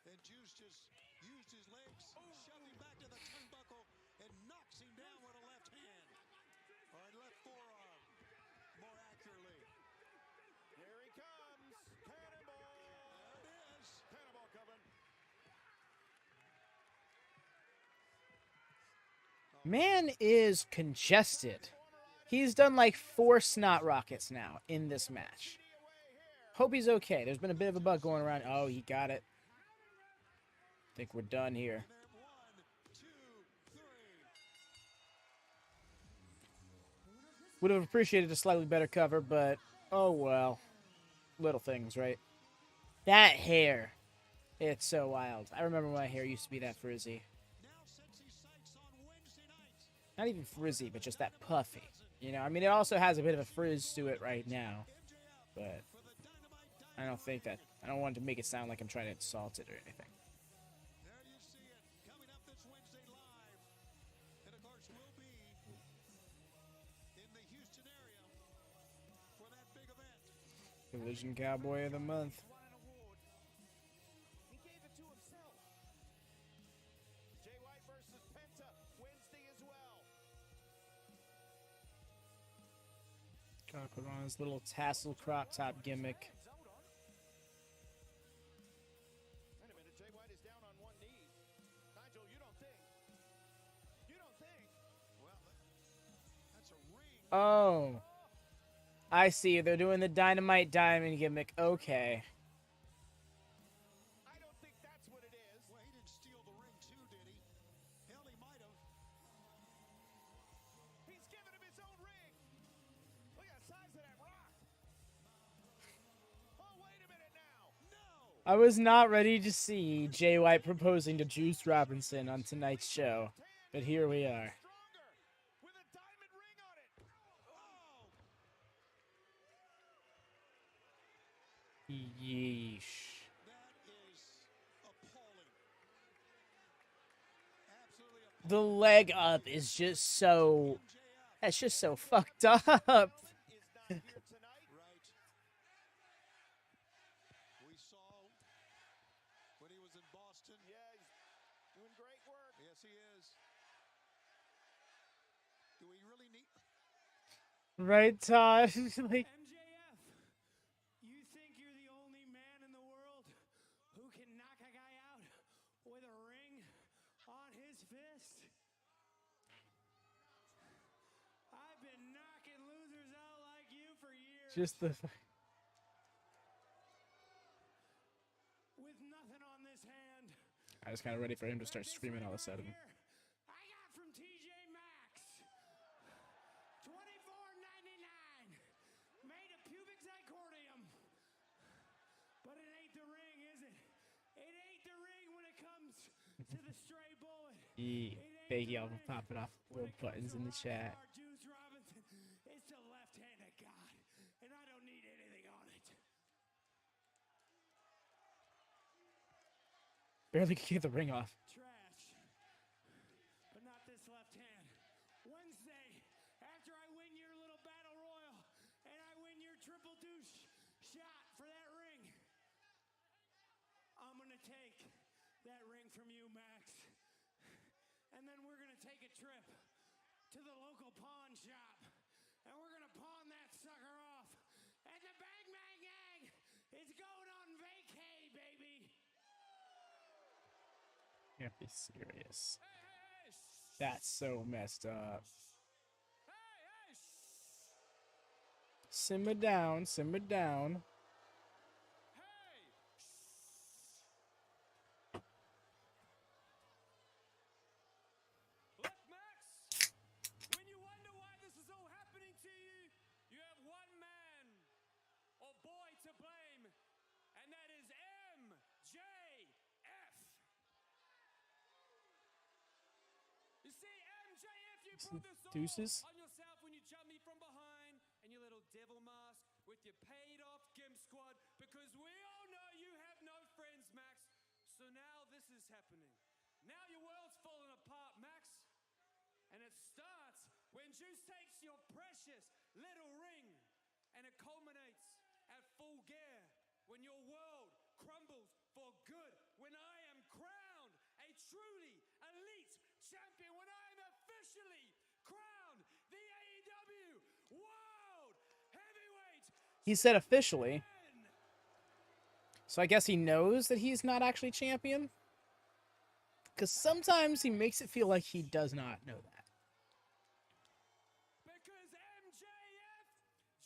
And Juice just used his legs, shoved him back to the turnbuckle, and knocks him down with a left hand. Or left forearm, more accurately. Here he comes. Cannonball. There it is. Cannonball coming. Man is congested. He's done like 4 snot rockets now in this match. Hope he's okay. There's been a bit of a bug going around. Oh, he got it. Think we're done here. Would have appreciated a slightly better cover, but oh well. Little things, right? That hair. It's so wild. I remember my hair used to be that frizzy. Not even frizzy, but just that puffy. You know, I mean, it also has a bit of a frizz to it right now. But I don't want to make it sound like I'm trying to insult it or anything. There you see it, coming up this Wednesday live. And of course, we'll be in the Houston area for that big event. Collision Cowboy of the Month. Won an award. He gave it to himself. Jay White versus Penta, Wednesday as well. Gotta put on his little tassel crop top gimmick. Wait a minute, Jay White is down on one knee. Nigel, you don't think? Well, that's a ring. Oh. I see. They're doing the Dynamite Diamond gimmick. Okay. I don't think that's what it is. Well, he didn't steal the ring too, did he? Hell, he might have. He's giving him his own ring. Look at the size of that rock. Oh, wait a minute now. No. I was not ready to see Jay White proposing to Juice Robinson on tonight's show, but here we are. Stronger with a diamond ring on it. Oh. Yeesh. That is appalling. Absolutely appalling. The leg up is just so... That's just so fucked up. Is not here tonight. Right. We saw when he was in Boston. Yeah, he's doing great work. Yes, he is. Do we really need... Right, Todd? Like, MJF, you think you're the only man in the world who can knock a guy out with a ring on his fist? I've been knocking losers out like you for years just the... with nothing on this hand. I was kind of ready for him to start screaming all of a sudden. Here, I got from TJ Maxx. $24.99. Made of pubic zirconium. But it ain't the ring, is it? It ain't the ring when it comes to the stray bullet. Yeah, thank y'all for popping off little buttons in the chat. Juice Robinson, it's the left hand of God, and I don't need anything on it. Barely could get the ring off. Trash. But not this left hand. Wednesday, after I win your little battle royal and I win your triple douche shot for that ring, I'm going to take that ring from you, Max. And then we're going to take a trip to the local pawn shop. And we're going to pawn that sucker off. And the Bang Bang Gang is going on vacay, baby. Can't be serious. That's so messed up. Simmer down, simmer down. Look, Max, when you wonder why this is all happening to you, you have one man or boy to blame, and that is MJF. You see, MJF, you brought this all Deuces? on yourself when you jumped me from behind and your little devil mask with your paid-off gimp squad, because we all know you have no friends, Max. So now this is happening. Now your world's falling apart, Max. And it starts when Juice takes your precious little ring, and it culminates at Full Gear when your world crumbles for good, when I am crowned a truly elite champion, when I am officially crowned the AEW World Heavyweight. He said officially. So I guess he knows that he's not actually champion? Because sometimes he makes it feel like he does not know that. Because MJF,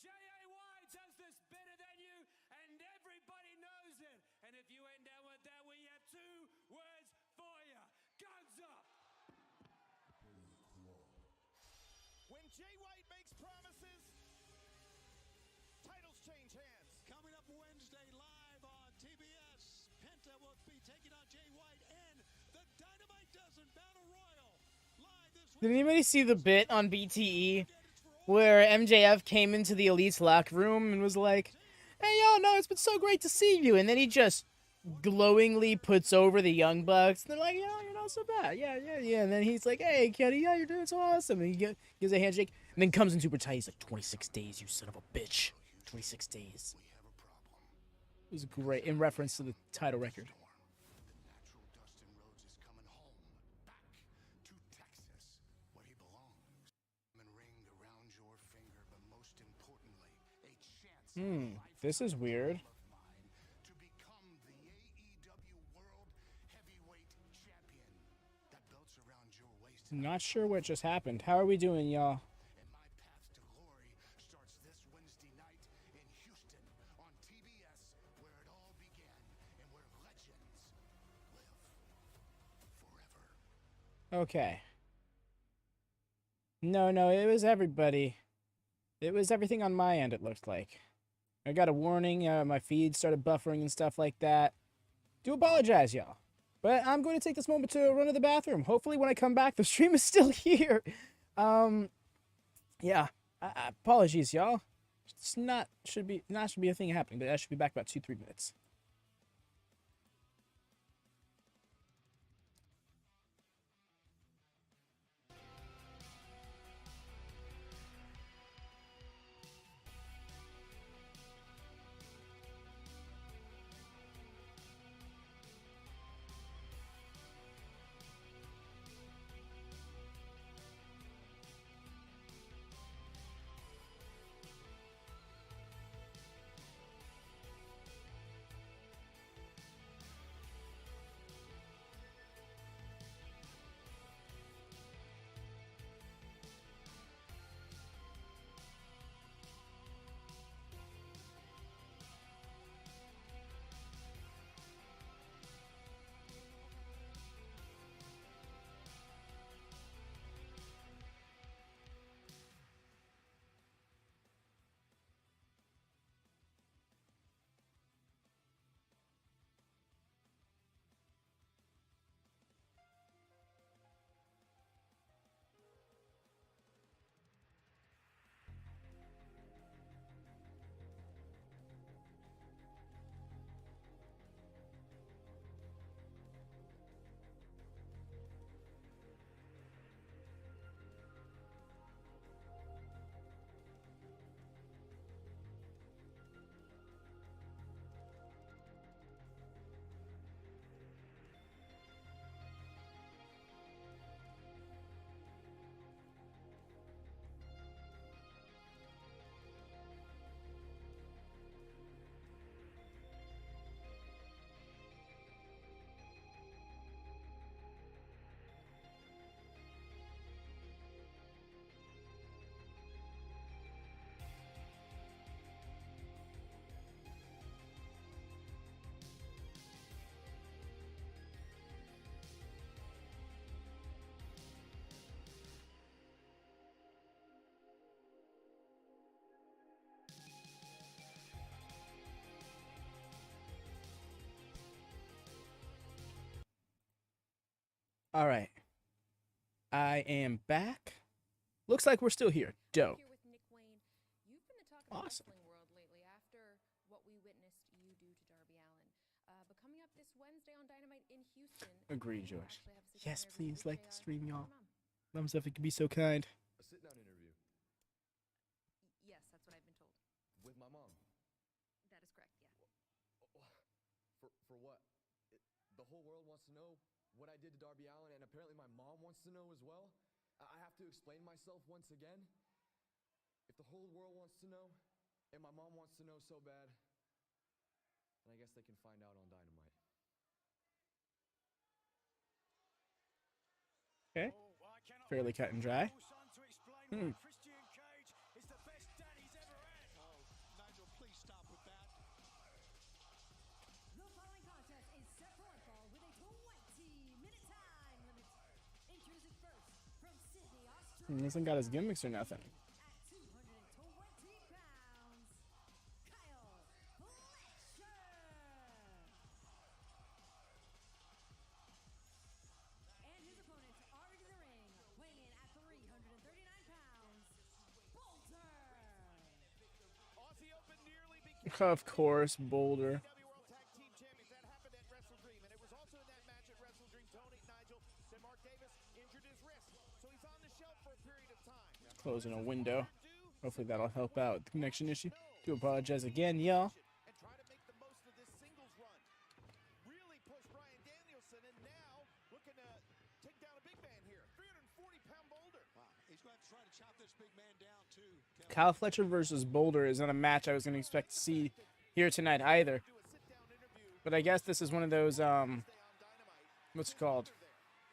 J-A-Y, does this better than you, and everybody knows it. And if you ain't down with that, we have two words for you. Guns up. When Jay White makes promises, titles change hands. Coming up Wednesday live on TBS, Penta will be taking on Jay White and the Dynamite Dozen Battle Royal. Live this Did anybody see the bit on BTE where MJF came into the Elite's locker room and was like, "Hey, y'all, no, it's been so great to see you." And then he just glowingly puts over the Young Bucks. And they're like, "Yeah, you're not so bad. Yeah, yeah, yeah." And then he's like, "Hey, Kenny, yeah, you're doing so awesome." And he gives a handshake and then comes in super tight. He's like, 26 days, you son of a bitch. 26 days. It was great in reference to the title record. The natural Dustin Rhodes is coming home, back to Texas, where he belongs. And ring around your finger, but most importantly, a chance This is weird. of mine to become the AEW World Heavyweight Champion. That belt's around your waist, I'm not sure what just happened. How are we doing, y'all? and my path to glory starts this Wednesday night in Houston on TBS, where it all began and where legends live forever. Okay. No, it was everybody. It was everything on my end, it looked like. I got a warning, my feed started buffering and stuff like that. Do apologize, y'all. But I'm going to take this moment to run to the bathroom. Hopefully when I come back, the stream is still here. Yeah. Apologies, y'all. It's should be a thing happening, but I should be back about 2-3 minutes. All right. I am back. Looks like we're still here. Dope. Here with Nick Wayne. You've been the talk of Awesome. the wrestling world lately after what we witnessed you do to Darby Allin. But coming up this Wednesday on Dynamite in Houston. Agreed, you George. actually have a sit-down Yes, interview please with like the JR stream, and y'all. your mom. Thumbs up if you could be so kind. A sit-down interview Yes, that's what I've been told. with my mom. That is correct, yeah. For what? The whole world wants to know what I did to Darby Allin, and apparently my mom wants to know as well. I have to explain myself once again. If the whole world wants to know, and my mom wants to know so bad, then I guess they can find out on Dynamite. Okay. Fairly cut and dry. Hmm. Nigel, please stop with that. The following contest is set for one fall with a 20-minute time limit. Introducing first from Sydney, Australia. He hasn't got his gimmicks or nothing. At 220 pounds, Kyle Fletcher. And his opponents are in the ring, weighing in at 339 pounds, Bolter. Aussie Open nearly became Of course, Boulder. AEW World Tag Team Champions. That happened at Wrestle Dream, and it was also in that match at Wrestle Dream. Tony, Nigel, said Mark Davis injured his wrist, so he's on the shelf for a period of time. Closing a window. Hopefully that'll help out with the connection issue. Do apologize again, y'all. And try to make the most of this singles run. Really pushed Bryan Danielson, and now looking to take down a big man here. 340-pound Boulder. Wow, he's going to try to chop this big man down too. Kevin. Kyle Fletcher versus Boulder is not a match I was going to expect to see here tonight either. Do a sit-down interview. But I guess this is one of those, Stay on Dynamite. what's it called?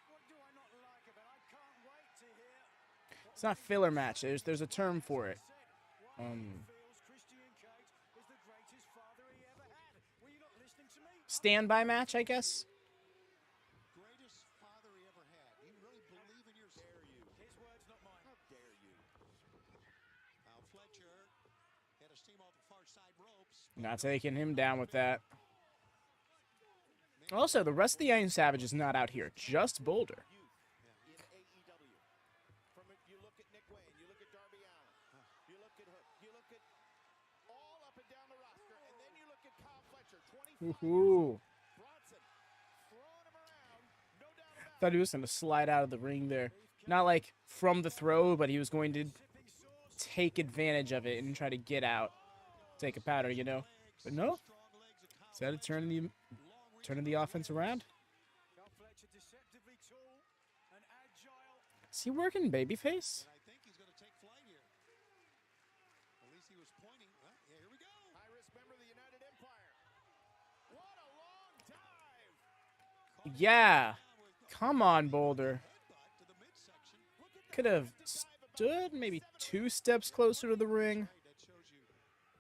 What do I not like about it? I can't wait to hear It's not filler match. There's a term for it. feels Christian Cage is the greatest father he ever had. Were you not listening to me? Standby match, I guess. Greatest father he ever had. You really believe in yourself? Dare you? His words, not mine. How dare you? Now Fletcher had a steam off the far side ropes. Not taking him down with that. Also, the rest of the Iron Savage is not out here. Just Boulder. In AEW. You look at Nick Wayne, you look at Darby Allin, you look at Hook, you look at all up and down the roster, and then you look at Kyle Fletcher, 25 Woohoo. Bronson, throwing him around, no doubt about it. Thought he was going to slide out of the ring there. Not like from the throw, but he was going to take advantage of it and try to get out. Take a powder, you know. But no. Instead of turning the offense around. Kyle Fletcher deceptively tall and agile. Is he working babyface? And I think he's going to take flight here. At least he was pointing. Well, yeah, here we go. High-risk member of the United Empire. What a long dive. Yeah. Come on, Boulder. Headbutt to the midsection. Could have stood maybe 2 steps closer to the ring. Right, that shows you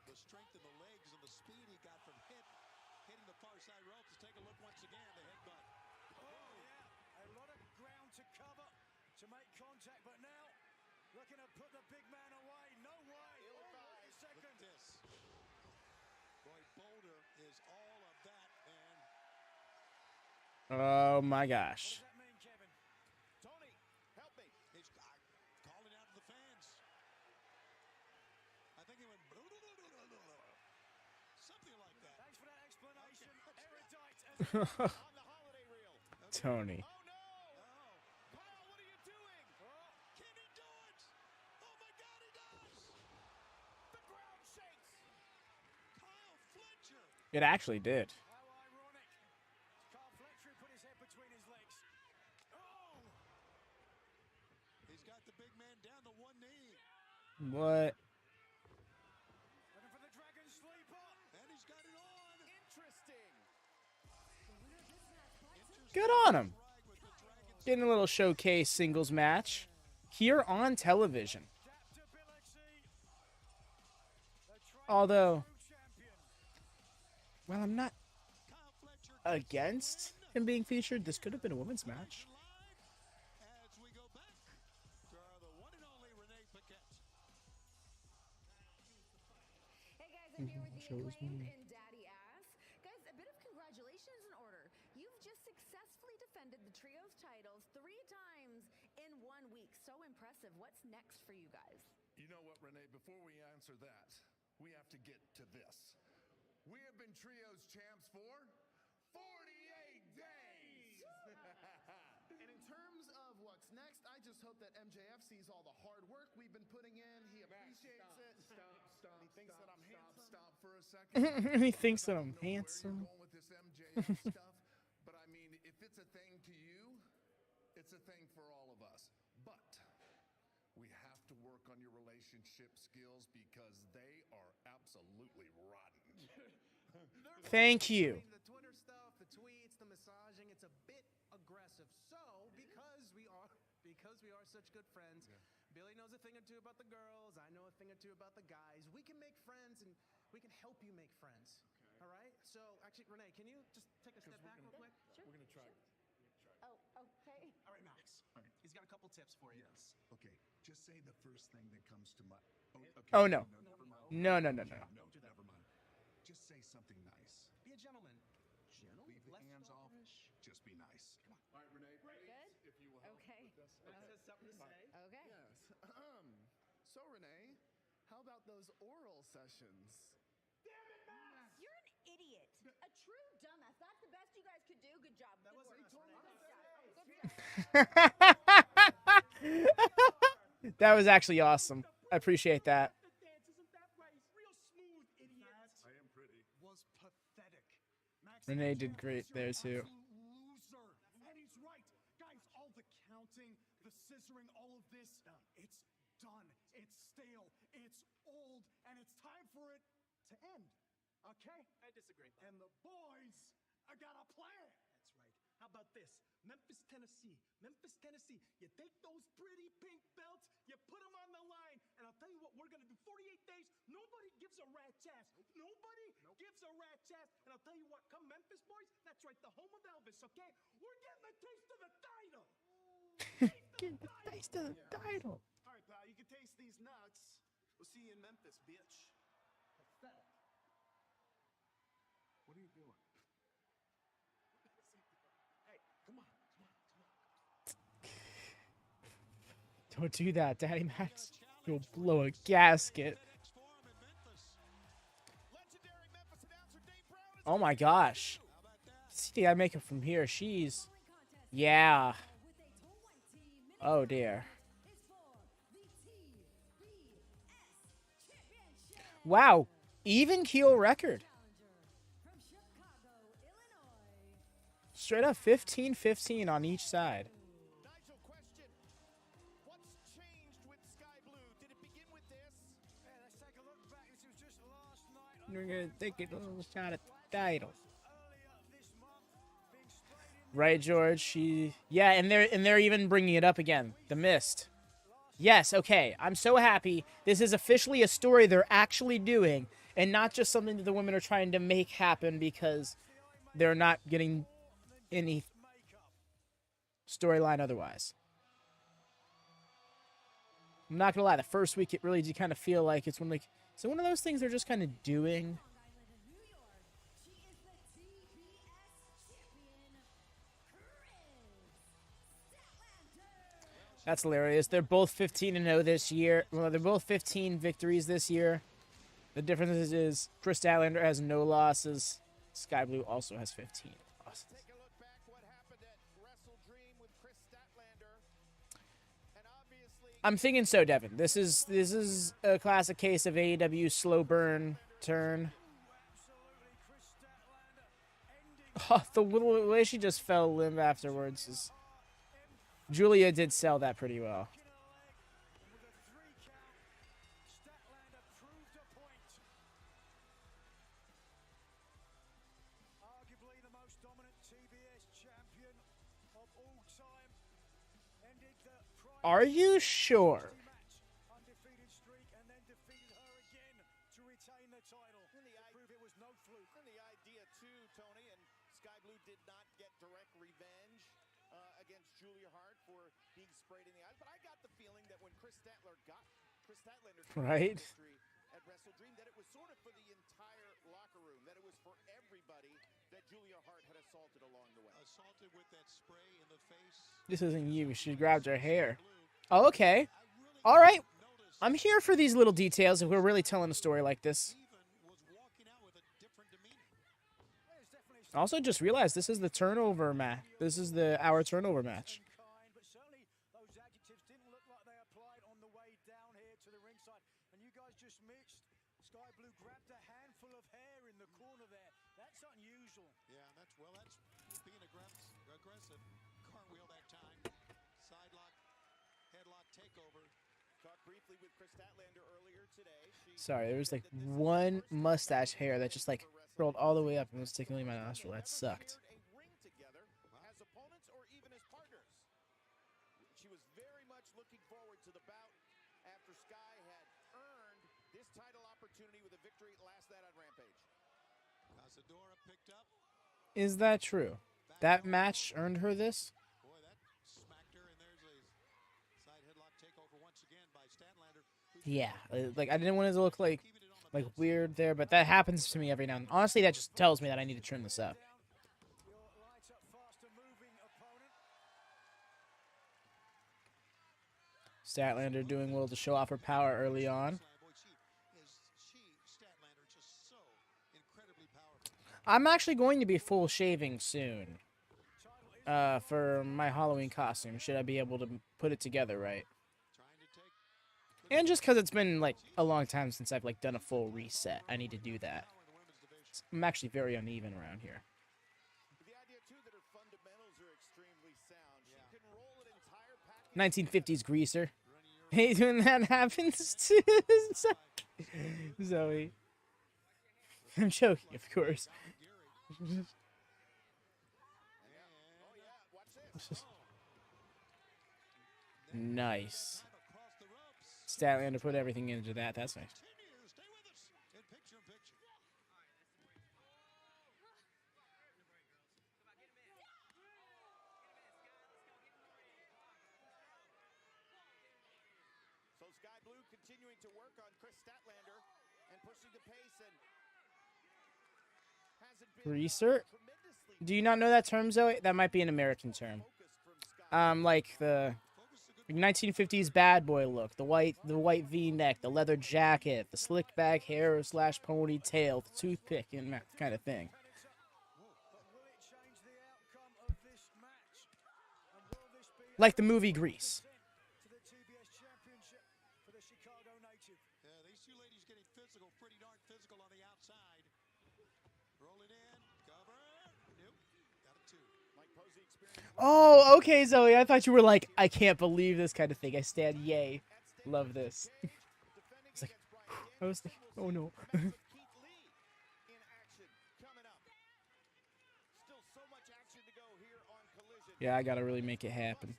the strength in the legs and the speed he got from hitting the far side ropes. Let's take a look once again. The headbutt. Oh, yeah. A lot of ground to cover to make contact, but now looking to put the big man away. No way. Oh, wait a second. Look at this. Boy, Boulder is all of that, man. Oh my What gosh. does that mean, Kevin? Tony, help me. He's calling out to the fans. I think he went something like that. Thanks for that explanation, erudite. On the holiday reel. Tony. Oh, no. Kyle, what are you doing? Can he do it? Oh my God, he does! The ground shakes. Kyle Fletcher. It actually did. How ironic. Kyle Fletcher put his head between his legs. Oh! He's got the big man down to one knee. What? Looking for the dragon sleeper. And he's got it on. Interesting. Good on him. Getting a little showcase singles match here on television. Adaptability. Although, Champion. well, I'm not Kyle Fletcher against him being featured. This could have been a women's match. live as we go back to the one and only Renee Paquette. Hey guys, I'm here with the Shows acclaimed me. and Daddy Ass. Guys, a bit of congratulations in order. You've just successfully defended the trios titles 3 times in 1 week. So impressive. What's next for you guys? You know what, Renee? Before we answer that, we have to get to this. We have been trios champs for 48 days. And in terms of what's next, I just hope that MJF sees all the hard work we've been putting in. He appreciates it. Stop. He thinks that I'm handsome. Stop for a second. He thinks that I'm I don't know where handsome. you're going with this MJF stuff, but I mean, if it's a thing to you, it's a thing for all of us. But we have to work on your relationship skills because they are absolutely rotten. Thank you. The Twitter stuff, the tweets, the massaging, it's a bit aggressive. So, because we are such good friends, Billy knows a thing or two about the girls, I know a thing or two about the guys. We can make friends and we can help you make friends. Okay. All right? So, actually, Renee, can you just take a step back real quick? Sure. We're going to try. Oh, okay. All right, Max. All right. He's got a couple tips for you. Yes. Okay. Just say the first thing that comes to mind. Okay. Oh, no. Never mind. No. No, never mind. Just say something nice. Be a gentleman. Leave the hands off. Just be nice. Come on. All right, Renee. Good? If you will help Okay. with this. Max has something to say. Okay. Yes. So, Renee, how about those oral sessions? You're an idiot. A true dumbass. That's the best you guys could do. Good job. Good work. Good stuff. That was actually awesome. I appreciate that. I am pretty. Was pathetic. Max Renee did great there, too. Loser. And he's right. Guys, all the counting, the scissoring, all of this, it's done. It's stale. It's old. And it's time for it to end. Okay? I disagree. And the boys are got a plan. That's right. How about this? Memphis, Tennessee. Memphis, Tennessee. You take those pretty pink belts, you put them on the line, and I'll tell you what we're going to do. 48 days, nobody gives a rat's ass. Nobody gives a rat's ass. And I'll tell you what, come Memphis, boys, that's right, the home of Elvis, okay? We're getting a taste of the title. Taste of the title. All right, pal, you can taste these nuts. We'll see you in Memphis, bitch. Pathetic. What are you doing? Hey, come on. Don't do that, Daddy Max. You'll blow a gasket. Oh my gosh. See the eye makeup from here. She's... Yeah. Oh dear. Wow. Even keel record. Straight up 15-15 on each side. Nigel, question. What's changed with Sky Blue? Did it begin with this? Yeah, let's take a look back. This was just last night on We're gonna take a little shot at the title. earlier this month. Being straight in Right, George? Yeah, and they're even bringing it up again. The Mist. Yes, okay. I'm so happy. This is officially a story they're actually doing, and not just something that the women are trying to make happen because they're not getting any storyline otherwise. I'm not gonna lie. The first week, it really did kind of feel like it's one of those things they're just kind of doing. That's hilarious. They're both 15-0 this year. Well, they're both 15 victories this year. The difference is Kris Statlander has no losses. Sky Blue also has 15 losses. Take a look back what happened at Wrestle Dream with Kris Statlander. And obviously I'm thinking so, Devin. This is a classic case of AEW slow burn turn. Oh, the way she just fell limp afterwards is... Julia did sell that pretty well. arguably the most dominant TBS champion of all time. Ended the Are you sure? match undefeated streak and then defeated her again to retain the title. And the Prove it was no fluke. And the idea too, Tony, and Sky Blue did not get direct revenge against Julia Hart for being sprayed in the eyes. But I got the feeling that when Kris Statlander got Right. victory at Wrestle Dream, that it was sort of for the entire locker room, that it was for everybody that Julia Hart had assaulted along the way. This isn't you. She grabbed her hair. Oh, okay. All right. I'm here for these little details if we're really telling a story like this. Also, just realized this is the turnover match. This is our turnover match. But certainly those adjectives didn't look like they applied on the way down here to the ringside. And you guys just mixed. Sky Blue grabbed a handful of hair in the corner there. That's unusual. Yeah, that's being aggressive. Cartwheel that time. Side lock, headlock takeover. Talked briefly with Kris Statlander earlier today. Sorry, there was like one mustache hair that just like rolled all the way up and was tickling my nostril. That sucked. A ring together as opponents or even as partners. She was very much looking forward to the bout after Skye had earned this title opportunity with a victory last night on Rampage. Casadora picked up. Is that true? That match earned her this? Boy, that smacked her, and there's a side headlock takeover once again by Statlander. Yeah, like I didn't want it to look like weird there, but that happens to me every now and then. Honestly, that just tells me that I need to turn this up. Statlander doing well to show off her power early on. I'm actually going to be full shaving soon. For my Halloween costume, should I be able to put it together right? And just because it's been like a long time since I've like done a full reset, I need to do that. I'm actually very uneven around here. The idea too that her fundamentals are extremely sound. She can roll an entire package. 1950s greaser. Hate when that happens to Zoe. I'm joking, of course. Nice. Statlander put everything into that. That's nice. So Skye Blue continuing to work on Kris Statlander and pushing the pace and hasn't been Greaser? Do you not know that term, Zoe? That might be an American term. Like the 1950s bad boy look, the white V-neck, the leather jacket, the slicked back hair / ponytail, the toothpick, and that kind of thing. Like the movie Grease. Yeah, these two ladies getting physical, pretty darn physical on the outside. Rolling in, cover. Nope, got a 2. Mike Posey experience. Oh, okay, Zoe. I thought you were like, I can't believe this kind of thing. I stand yay. Love this. It's like, I was like, oh no. Yeah, I gotta really make it happen.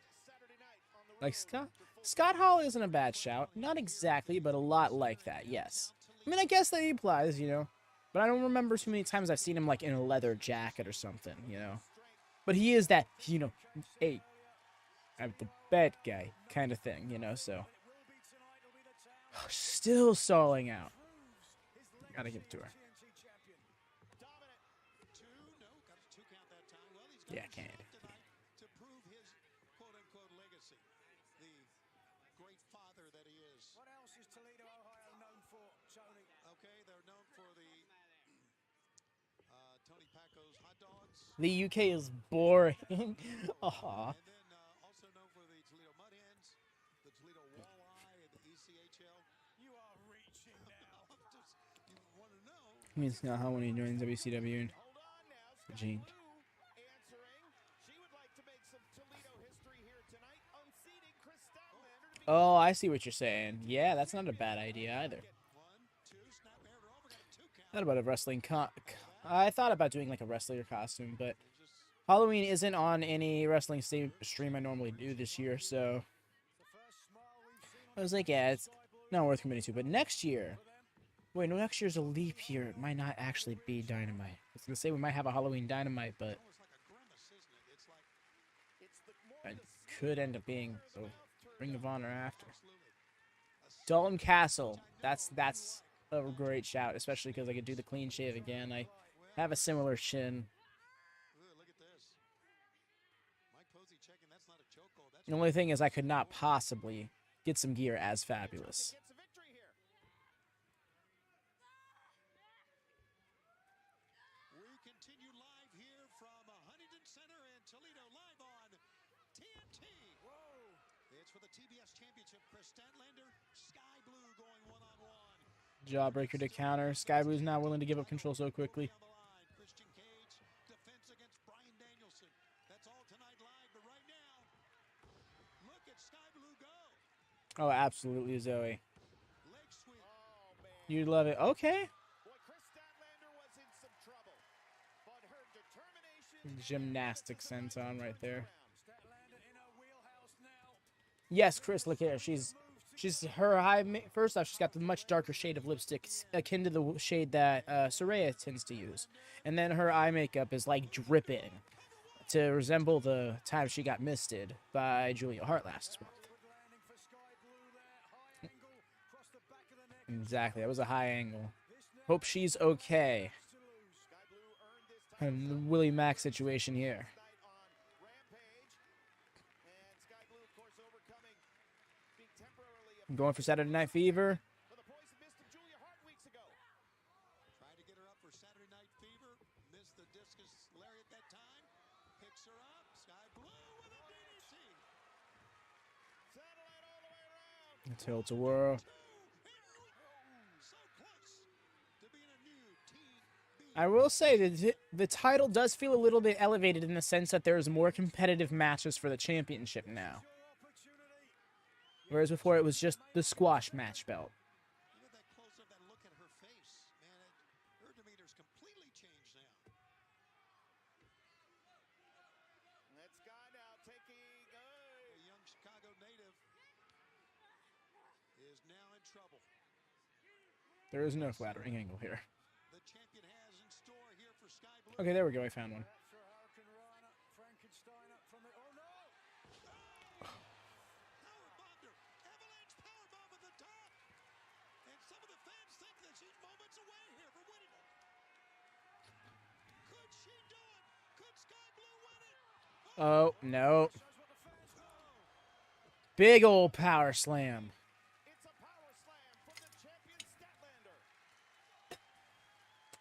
Like Scott Hall isn't a bad shout. Not exactly, but a lot like that, yes. I mean, I guess that applies, you know. But I don't remember too many times I've seen him, like, in a leather jacket or something, you know. But he is that, you know, hey, I'm the bad guy kind of thing, you know, so. Still stalling out. Gotta give it to her. Yeah, I can't. To prove his quote-unquote legacy, the great father that he is. What else is Toledo, Ohio known for, Tony? Okay, they're known for the Tony Paco's hot dogs. The UK is boring. Aw. And then also known for the Toledo Mud Hens, the Toledo Walleye, and the ECHL. You are reaching now. You want to know? I mean, it's not how when he joins WCW. Hold on now. Gene. Answering. She would like to make some Toledo history here tonight, unseating Kris Statlander to be Oh, I see what you're saying. Yeah, that's not a bad idea either. 1, 2, snap air over, got a 2 count. Not about a wrestling I thought about doing like a wrestler costume, but Halloween isn't on any wrestling stream I normally do this year, so I was like, yeah, it's not worth committing to. But next year, wait, no, next year's a leap year. It might not actually be Dynamite. I was gonna say we might have a Halloween Dynamite, but it could end up being Ring of Honor after. Dalton Castle. That's a great shout, especially because I could do the clean shave again. I have a similar chin. Look at this. The only thing is I could not possibly get some gear as fabulous. We continue live here from Huntington Center in Toledo, live on TNT. Whoa! It's for the TBS Championship. Kris Statlander, Skye Blue going one-on-one. Jawbreaker to counter. Skye Blue's not willing to give up control so quickly. Christian Cage, defense against Bryan Danielson. That's all tonight live, but right now, look at Skye Blue go. Oh, absolutely, Zoe. Leg sweep. Oh, man. You'd love it. Okay. Boy, Kris Statlander was in some trouble, but her determination. Gymnastic sense on right there. Yes, Kris, look here. She's her high. First off, she's got the much darker shade of lipstick, akin to the shade that Saraya tends to use, and then her eye makeup is like dripping, to resemble the time she got misted by Julia Hart last month. Exactly, that was a high angle. Hope she's okay. And the Willie Mack situation here. I'm going for Saturday Night Fever. Well, the boys missed Julia Hart weeks ago. Tried to get her up for Saturday Night Fever. Missed the discus lariat that time. Picks her up. Skye Blue with a DDT. Satellite all the way around. Tilt a whirl. So close to being a new TBS. I will say that the title does feel a little bit elevated in the sense that there's more competitive matches for the championship now. Whereas before it was just the squash match belt. Look at that close up, that look at her face. Man, her demeanor's completely changed now. That's Skye now taking a young Chicago native is now in trouble. There is no flattering angle here. The champion has in store here for Skye Blue. Okay, there we go. I found one. Oh, no. Big old power slam. It's a power slam from the champion Statlander.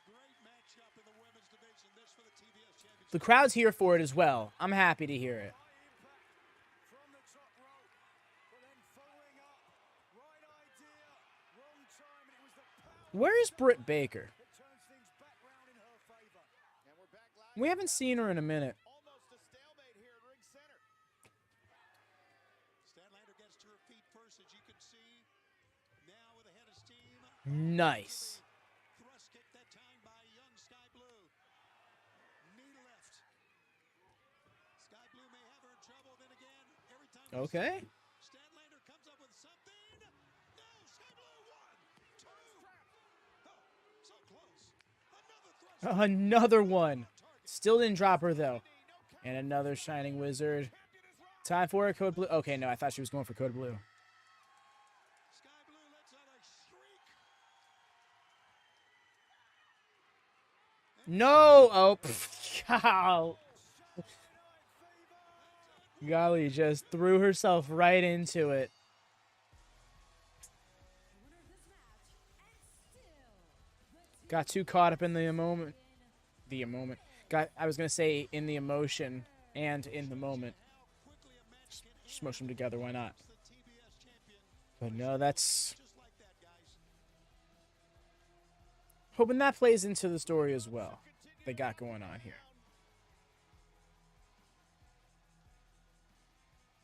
Great matchup in the women's division. This for the TBS championship. The crowd's here for it as well. I'm happy to hear it. From the top rope, but then following up, right idea, wrong time, and it was the power Where's Britt Baker? that turns things back round in her favor. And we're back live. We haven't seen her in a minute. Almost a stalemate here at ring center. Statlander gets to her feet first, as you can see. Now with a head of steam. Nice. Thrust kick that time by young Skye Blue. Knee left. Skye Blue may have her in trouble. Then again, every time. Okay. Statlander comes up with something. No, Skye Blue, 1, 2. Oh, so close. Another thrust. Another one. Still didn't drop her, though. And another Shining Wizard. Time for a Code Blue. Okay, no, I thought she was going for Code Blue. Skye Blue lets out a shriek. No! Oh, ow. Golly just threw herself right into it. Got too caught up in the moment. I was going to say in the emotion and in the moment. Just smush them together, why not? But no, that's... Hoping that plays into the story as well. They got going on here.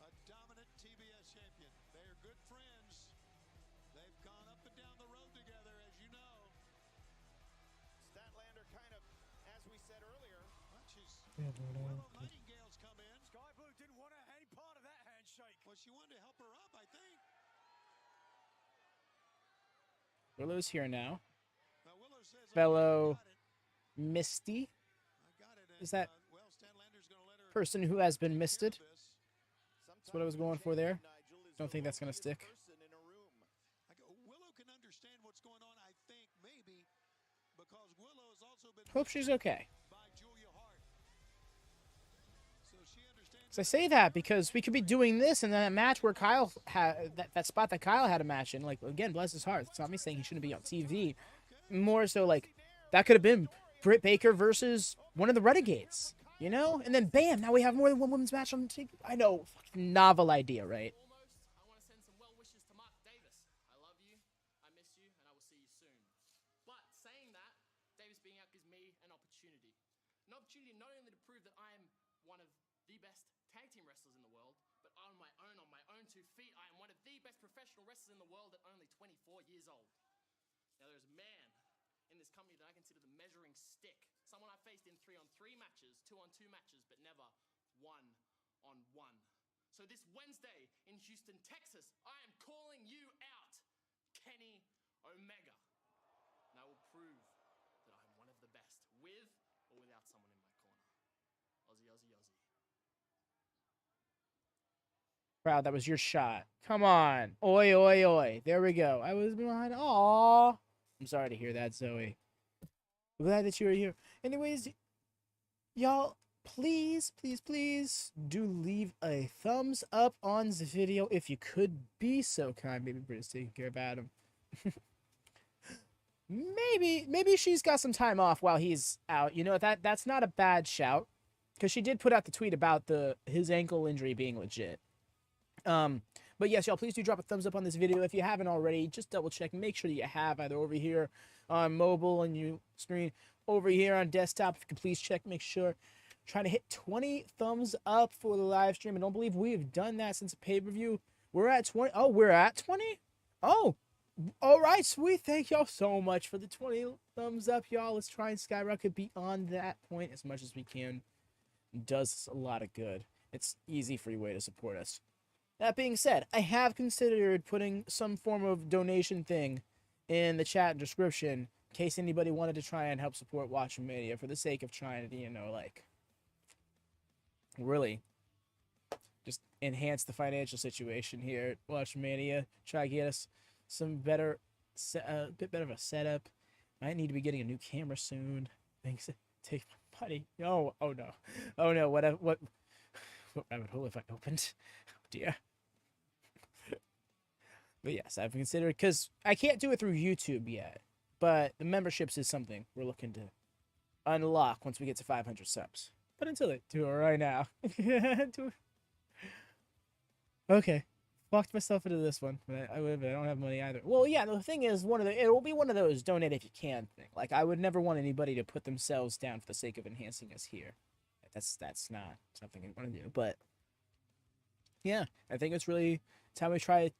A dominant TBS champion. They are good friends. They've gone up and down the road together, as you know. Statlander kind of, as we said earlier, Nightingale's come in. Skye Blue didn't want any part of that handshake. Well, she wanted to help her up, I think. Willow's here now. Willow says, Fellow Misty. I got it. Is that Well, Statlander's going to let her person who has been misted? this. That's what I was going for there. Don't think that's going to stick. Willow can understand what's going on, I think, maybe, because Willow has also been Hope she's okay. by Julia Hart. So she understands. So I say that because we could be doing this and then that match where Kyle had that spot that Kyle had a match in. Like, again, bless his heart. It's not me saying he shouldn't be on TV. More so, like, that could have been Britt Baker versus one of the Renegades, you know? And then, bam, now we have more than one women's match on the TV. I know, fucking novel idea, right? I want to send some well wishes to Mark Davis. I love you, I miss you, and I will see you soon. But saying that, Davis being out gives me an opportunity. An opportunity not only to prove that I am one of the best tag team wrestlers in the world, but on my own 2 feet, I am one of the best professional wrestlers in the world at only 24 years old. Now there's a man in this company that I consider the measuring stick. Someone I faced in 3-on-3 matches, 2-on-2 matches, but never 1-on-1. So this Wednesday in Houston, Texas, I am calling you out, Kenny Omega. And I will prove that I'm one of the best, with or without someone in my corner. Aussie, Aussie, Aussie. Proud, that was your shot. Come on. Oi, oi, oi. There we go. I was behind. Aww. I'm sorry to hear that, Zoe. I'm glad that you were here. Anyways, y'all, please, please, please do leave a thumbs up on the video if you could be so kind. Maybe Britta's taking care of Adam. maybe she's got some time off while he's out. You know, that's not a bad shout. Because she did put out the tweet about his ankle injury being legit. But yes, y'all, please do drop a thumbs up on this video. If you haven't already, just double check. Make sure that you have either over here on mobile on your screen, over here on desktop. If you can please check, make sure. Trying to hit 20 thumbs up for the live stream. I don't believe we have done that since a pay-per-view. We're at 20. Oh, we're at 20? Oh, all right, sweet. Thank y'all so much for the 20 thumbs up, y'all. Let's try and skyrocket beyond that point as much as we can. It does us a lot of good. It's easy free way to support us. That being said, I have considered putting some form of donation thing in the chat description in case anybody wanted to try and help support WatchaMania for the sake of trying to, you know, like, really just enhance the financial situation here at WatchaMania. Try to get us some better, a bit better of a setup. Might need to be getting a new camera soon. Thanks. Take my money. Oh no. Oh no. What rabbit hole have I opened? Oh dear. But yes, I've considered, because I can't do it through YouTube yet, but the memberships is something we're looking to unlock once we get to 500 subs. But until I do it right now. Okay. Walked myself into this one, but I don't have money either. Well, yeah, the thing is, it will be one of those donate if you can thing. Like, I would never want anybody to put themselves down for the sake of enhancing us here. That's not something I want to do. But yeah, I think it's time we try to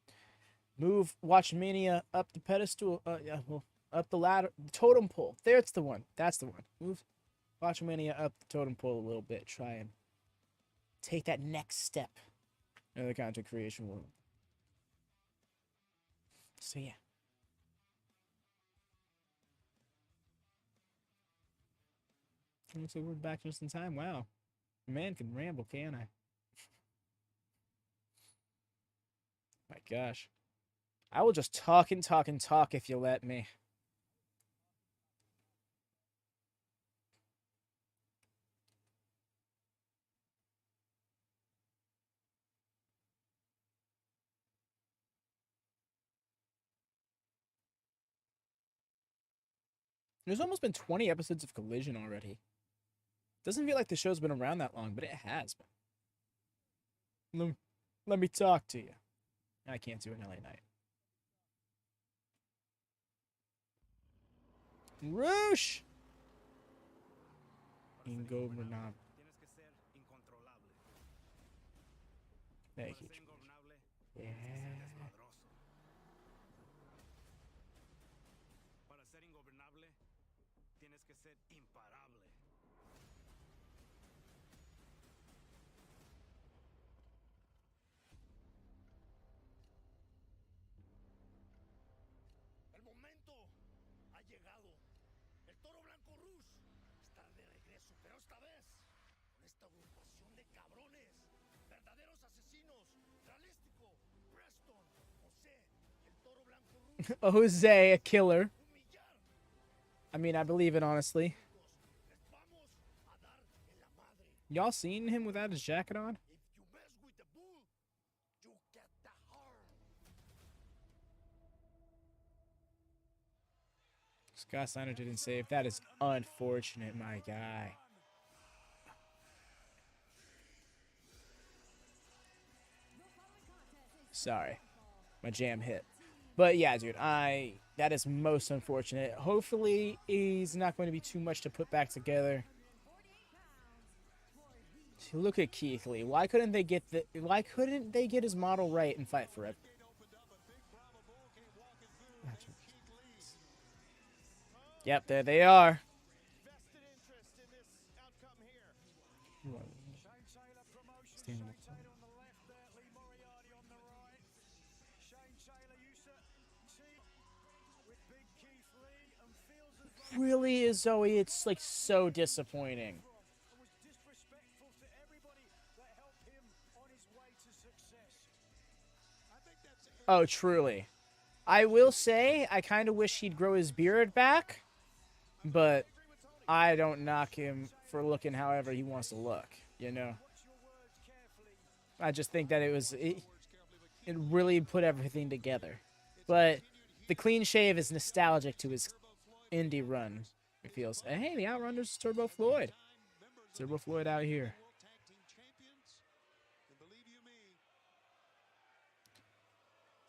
move WatchaMania up the pedestal. Up the ladder, the totem pole. There's the one. That's the one. Move WatchaMania up the totem pole a little bit. Try and take that next step in the content creation world. So yeah. Looks like we're back just in time. Wow. Man can ramble, can I? My gosh. I will just talk and talk and talk if you let me. There's almost been 20 episodes of Collision already. Doesn't feel like the show's been around that long, but it has been. Let me talk to you. I can't do an LA night. Roosh! Ingobernable. Thank you. Yeah. Para ser ingobernable, tienes que ser imparable. El momento ha llegado. El Toro Blanco Rush está de regreso, pero esta vez con esta agrupación de cabrones, verdaderos asesinos. Realístico, Preston, José y el Toro Blanco Rush. Jose, a killer. I mean, I believe it, honestly. Y'all seen him without his jacket on? Statlander didn't save. That is unfortunate, my guy. Sorry. My jam hit. But yeah, dude, that is most unfortunate. Hopefully he's not going to be too much to put back together. Look at Keith Lee. Why couldn't they get his model right and fight forever? Yep, there they are. Really is Zoe. It's like so disappointing. Oh, truly. I will say, I kind of wish he'd grow his beard back, but I don't knock him for looking however he wants to look, you know? I just think that it really put everything together. But the clean shave is nostalgic to his indie run, it feels. Hey, the Outrunners, Turbo Floyd. Turbo Floyd out here.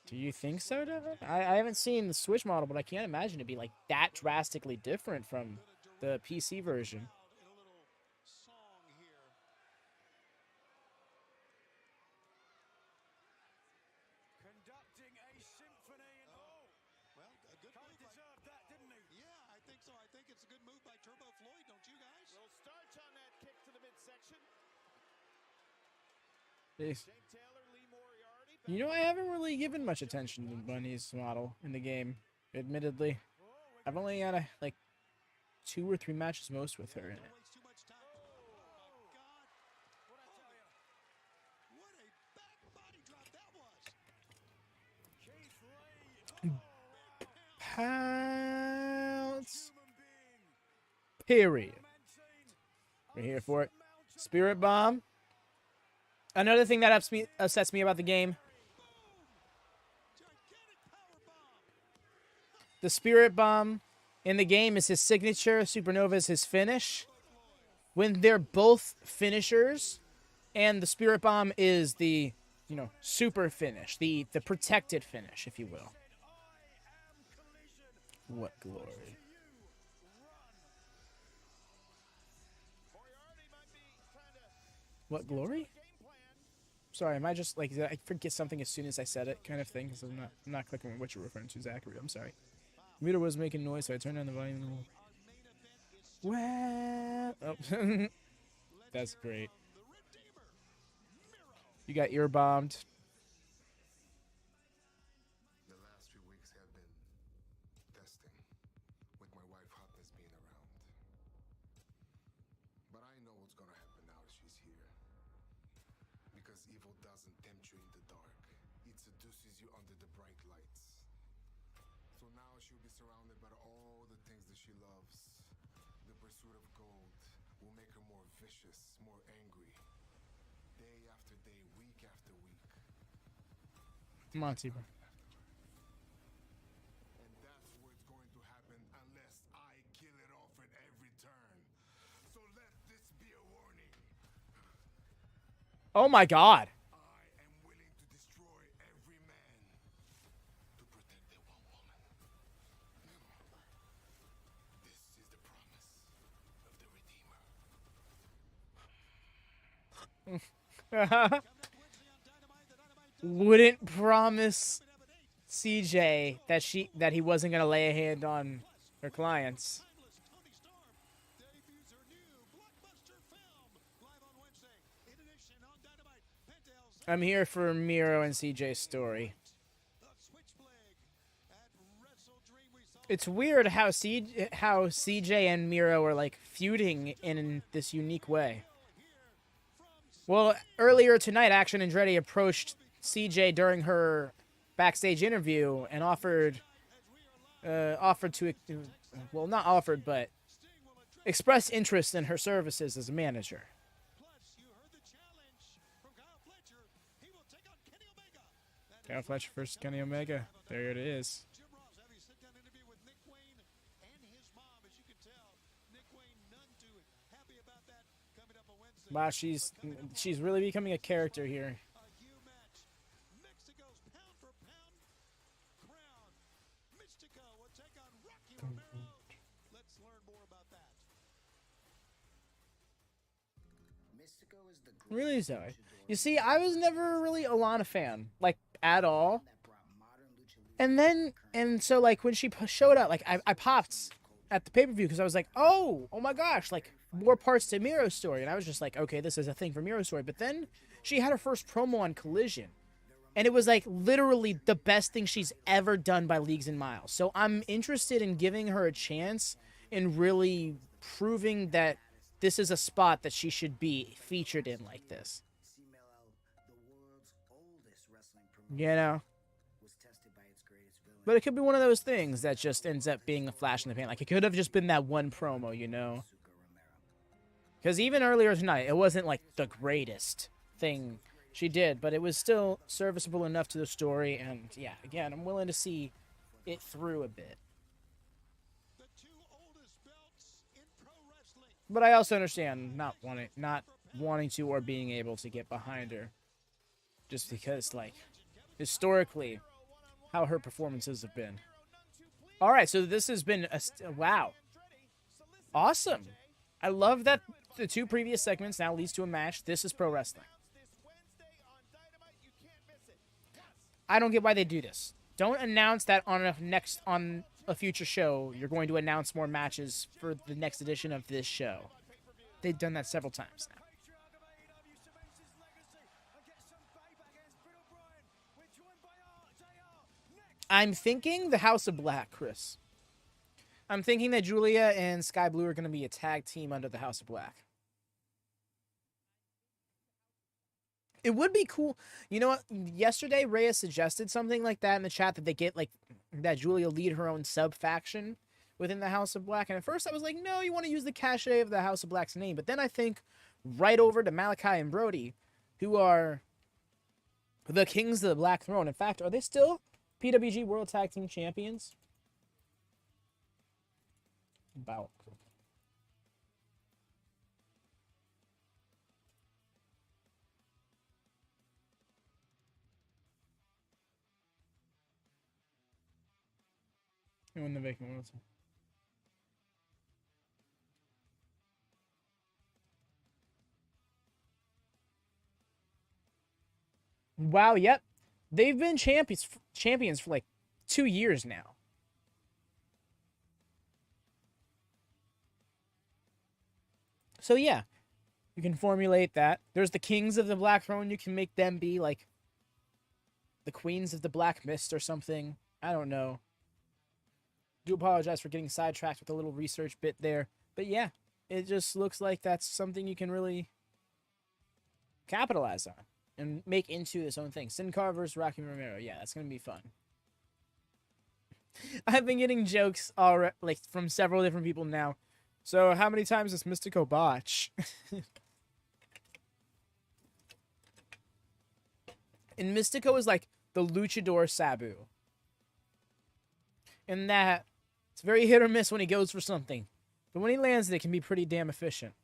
Do you think so, Devin? I haven't seen the Switch model, but I can't imagine it'd be like that drastically different from the PC version. Conducting a symphony and well, a good move. Deserved that, didn't he? Yeah, I think so. I think it's a good move by Turbo Floyd, don't you guys? Little starch on that kick to the midsection. Peace. You know, I haven't really given much attention to Bunny's model in the game, admittedly. I've only had like 2 or 3 matches most with her in it. Pounce. Period. We're here for it. Spirit Bomb. Another thing that upsets me about the game. The Spirit Bomb in the game is his signature. Supernova is his finish. When they're both finishers, and the Spirit Bomb is the, you know, super finish, the protected finish, if you will. What glory. What glory? Sorry, am I just like, I forget something as soon as I said it kind of thing? Because I'm not clicking on what you're referring to, Zachary. I'm sorry. Meter was making noise, so I turned on the volume. Well, oh. That's great. You got ear bombed. The last few weeks have been testing, with my wife Hotness being around. But I know what's gonna happen now that she's here. Because evil doesn't tempt you in the dark. It seduces you under the bright lights. So now she'll be surrounded by all the things that she loves. The pursuit of gold will make her more vicious, more angry. Day after day, week after week. Monty, bro. And that's what's going to happen unless I kill it off at every turn. So let this be a warning. Oh my God. I am willing to destroy every man to protect that one woman. This is the promise of the Redeemer. Wouldn't promise CJ that he wasn't gonna lay a hand on her clients. I'm here for Miro and CJ's story. It's weird how CJ and Miro are like feuding in this unique way. Well, earlier tonight, Action Andretti approached CJ during her backstage interview and offered to, well, not offered, but expressed interest in her services as a manager. Kyle Fletcher versus Kenny Omega. There it is. Wow, she's really becoming a character here. Really, Zoe? You see, I was never really a Lana fan, like, at all. And so, like, when she showed up, like, I popped at the pay-per-view because I was like, oh my gosh, like, more parts to Miro's story. And I was just like, okay, this is a thing for Miro's story. But then she had her first promo on Collision. And it was, like, literally the best thing she's ever done by leagues and miles. So I'm interested in giving her a chance and really proving that this is a spot that she should be featured in like this. You know? But it could be one of those things that just ends up being a flash in the pan. Like, it could have just been that one promo, you know? Because even earlier tonight, it wasn't, like, the greatest thing she did, but it was still serviceable enough to the story, and, yeah, again, I'm willing to see it through a bit. But I also understand not wanting to or being able to get behind her. Just because, like, historically, how her performances have been. All right, so this has been wow. Awesome. I love that the two previous segments now leads to a match. This is pro wrestling. I don't get why they do this. Don't announce that on a future show you're going to announce more matches for the next edition of this show. They've done that several times now. I'm thinking the House of Black, Kris. I'm thinking that Julia and Skye Blue are going to be a tag team under the House of Black. It would be cool. You know what? Yesterday, Rhea suggested something like that in the chat, that they get, like, that Julia lead her own sub-faction within the House of Black. And at first I was like, no, you want to use the cachet of the House of Black's name. But then I think right over to Malachi and Brody, who are the Kings of the Black Throne. In fact, are they still PWG World Tag Team Champions? About. Who won the vacant world? Wow, yep. They've been champions for like 2 years now. So yeah, you can formulate that. There's the Kings of the Black Throne. You can make them be like the Queens of the Black Mist or something. I don't know. Do apologize for getting sidetracked with a little research bit there. But yeah, it just looks like that's something you can really capitalize on and make into its own thing. Sin Cara versus Rocky Romero. Yeah, that's going to be fun. I've been getting jokes already, like, from several different people now. So how many times does Mystico botch? And Mystico is like the luchador Sabu. In that it's very hit or miss when he goes for something. But when he lands it, it can be pretty damn efficient.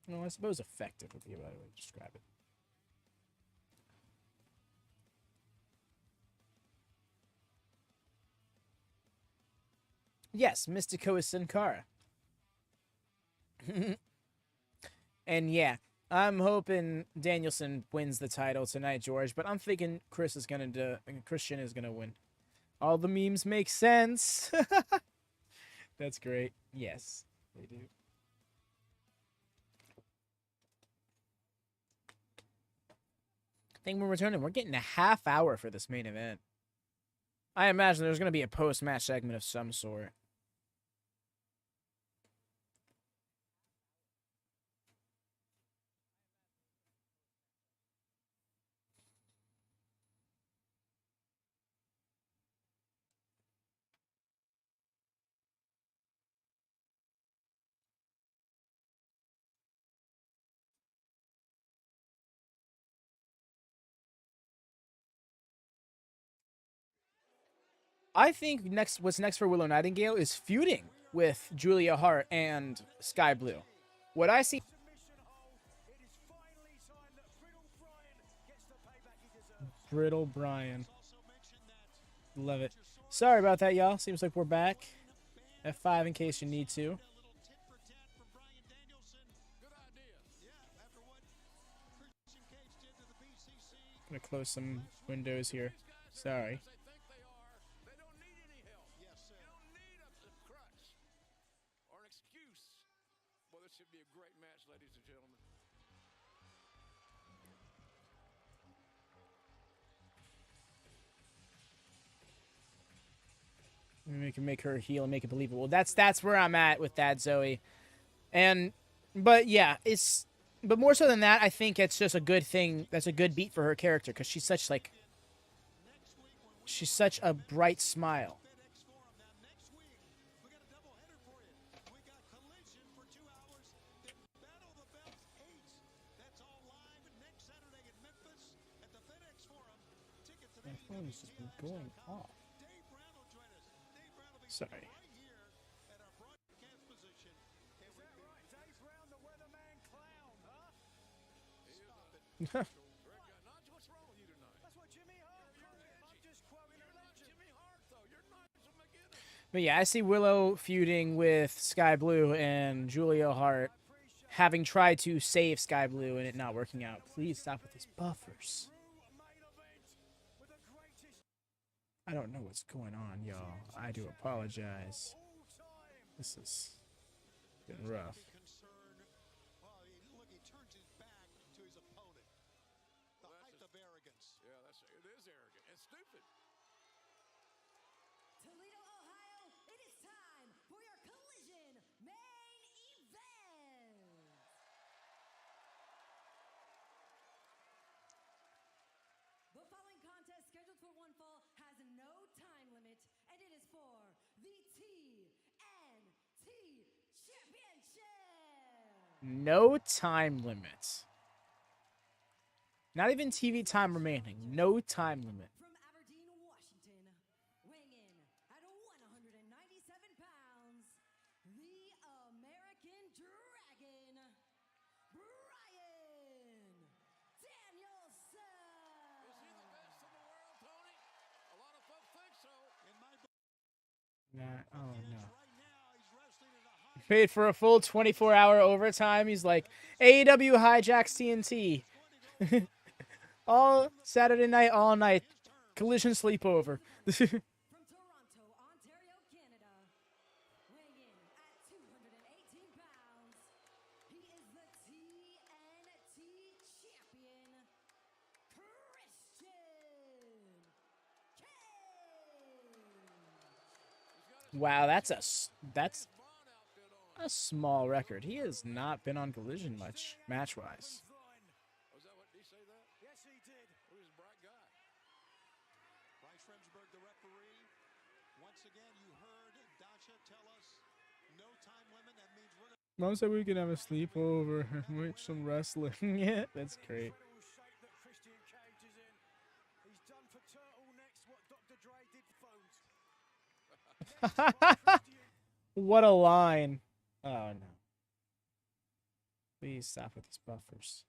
Well, I suppose effective would be a better way to describe it. Yes, Mystico is Sin Cara. And yeah, I'm hoping Danielson wins the title tonight, George, but I'm thinking Christian is gonna win. All the memes make sense. That's great. Yes, they do. I think we're returning. We're getting a half hour for this main event. I imagine there's gonna be a post-match segment of some sort. I think what's next for Willow Nightingale is feuding with Julia Hart and Skye Blue. What I see. Brittle Brian. Love it. Sorry about that, y'all. Seems like we're back. F5 in case you need to. Gonna close some windows here. Sorry. We can make her heal and make it believable. That's where I'm at with that, Zoe. But yeah, but more so than that, I think it's just a good thing. That's a good beat for her character because she's such a bright smile. My phone has just been going off. Sorry. But yeah, I see Willow feuding with Skye Blue and Julia Hart having tried to save Skye Blue and it not working out. Please stop with these buffers. I don't know what's going on, y'all. I do apologize. This has been rough. Look, he turns his back to his opponent. The height of arrogance. Yeah, it is arrogant and stupid. Toledo, Ohio, it is time for your Collision main event. The following contest, scheduled for one fall, has no time limit, and it is for the TNT Championship. No time limit. Not even TV time remaining. No time limit. From Aberdeen, Washington, weighing in at 197 pounds, the American Dragon, Brian Danielson. Is he the best in the world, Tony? A lot of folks think so. Oh no. Paid for a full 24-hour overtime. He's like, AEW hijacks TNT. All Saturday night, all night. Collision sleepover. From Toronto, Ontario, Canada, weighing in at 218 pounds, he is the TNT champion, Christian Cage. Wow, that's a small record. He has not been on Collision much, match-wise. Was that what, did he say that? Yes, he did. Who's a bright guy? Bryce Remsburg, the referee. Once again, you heard Dasha tell us no time limit. That means we're going to... Mom said we can have a sleepover and watch some wrestling. Yeah, that's great. Shape that Christian Cage is in. He's done for turtlenecks what Dr. Dre did for phones. What a line. Oh, no. Please stop with these buffers.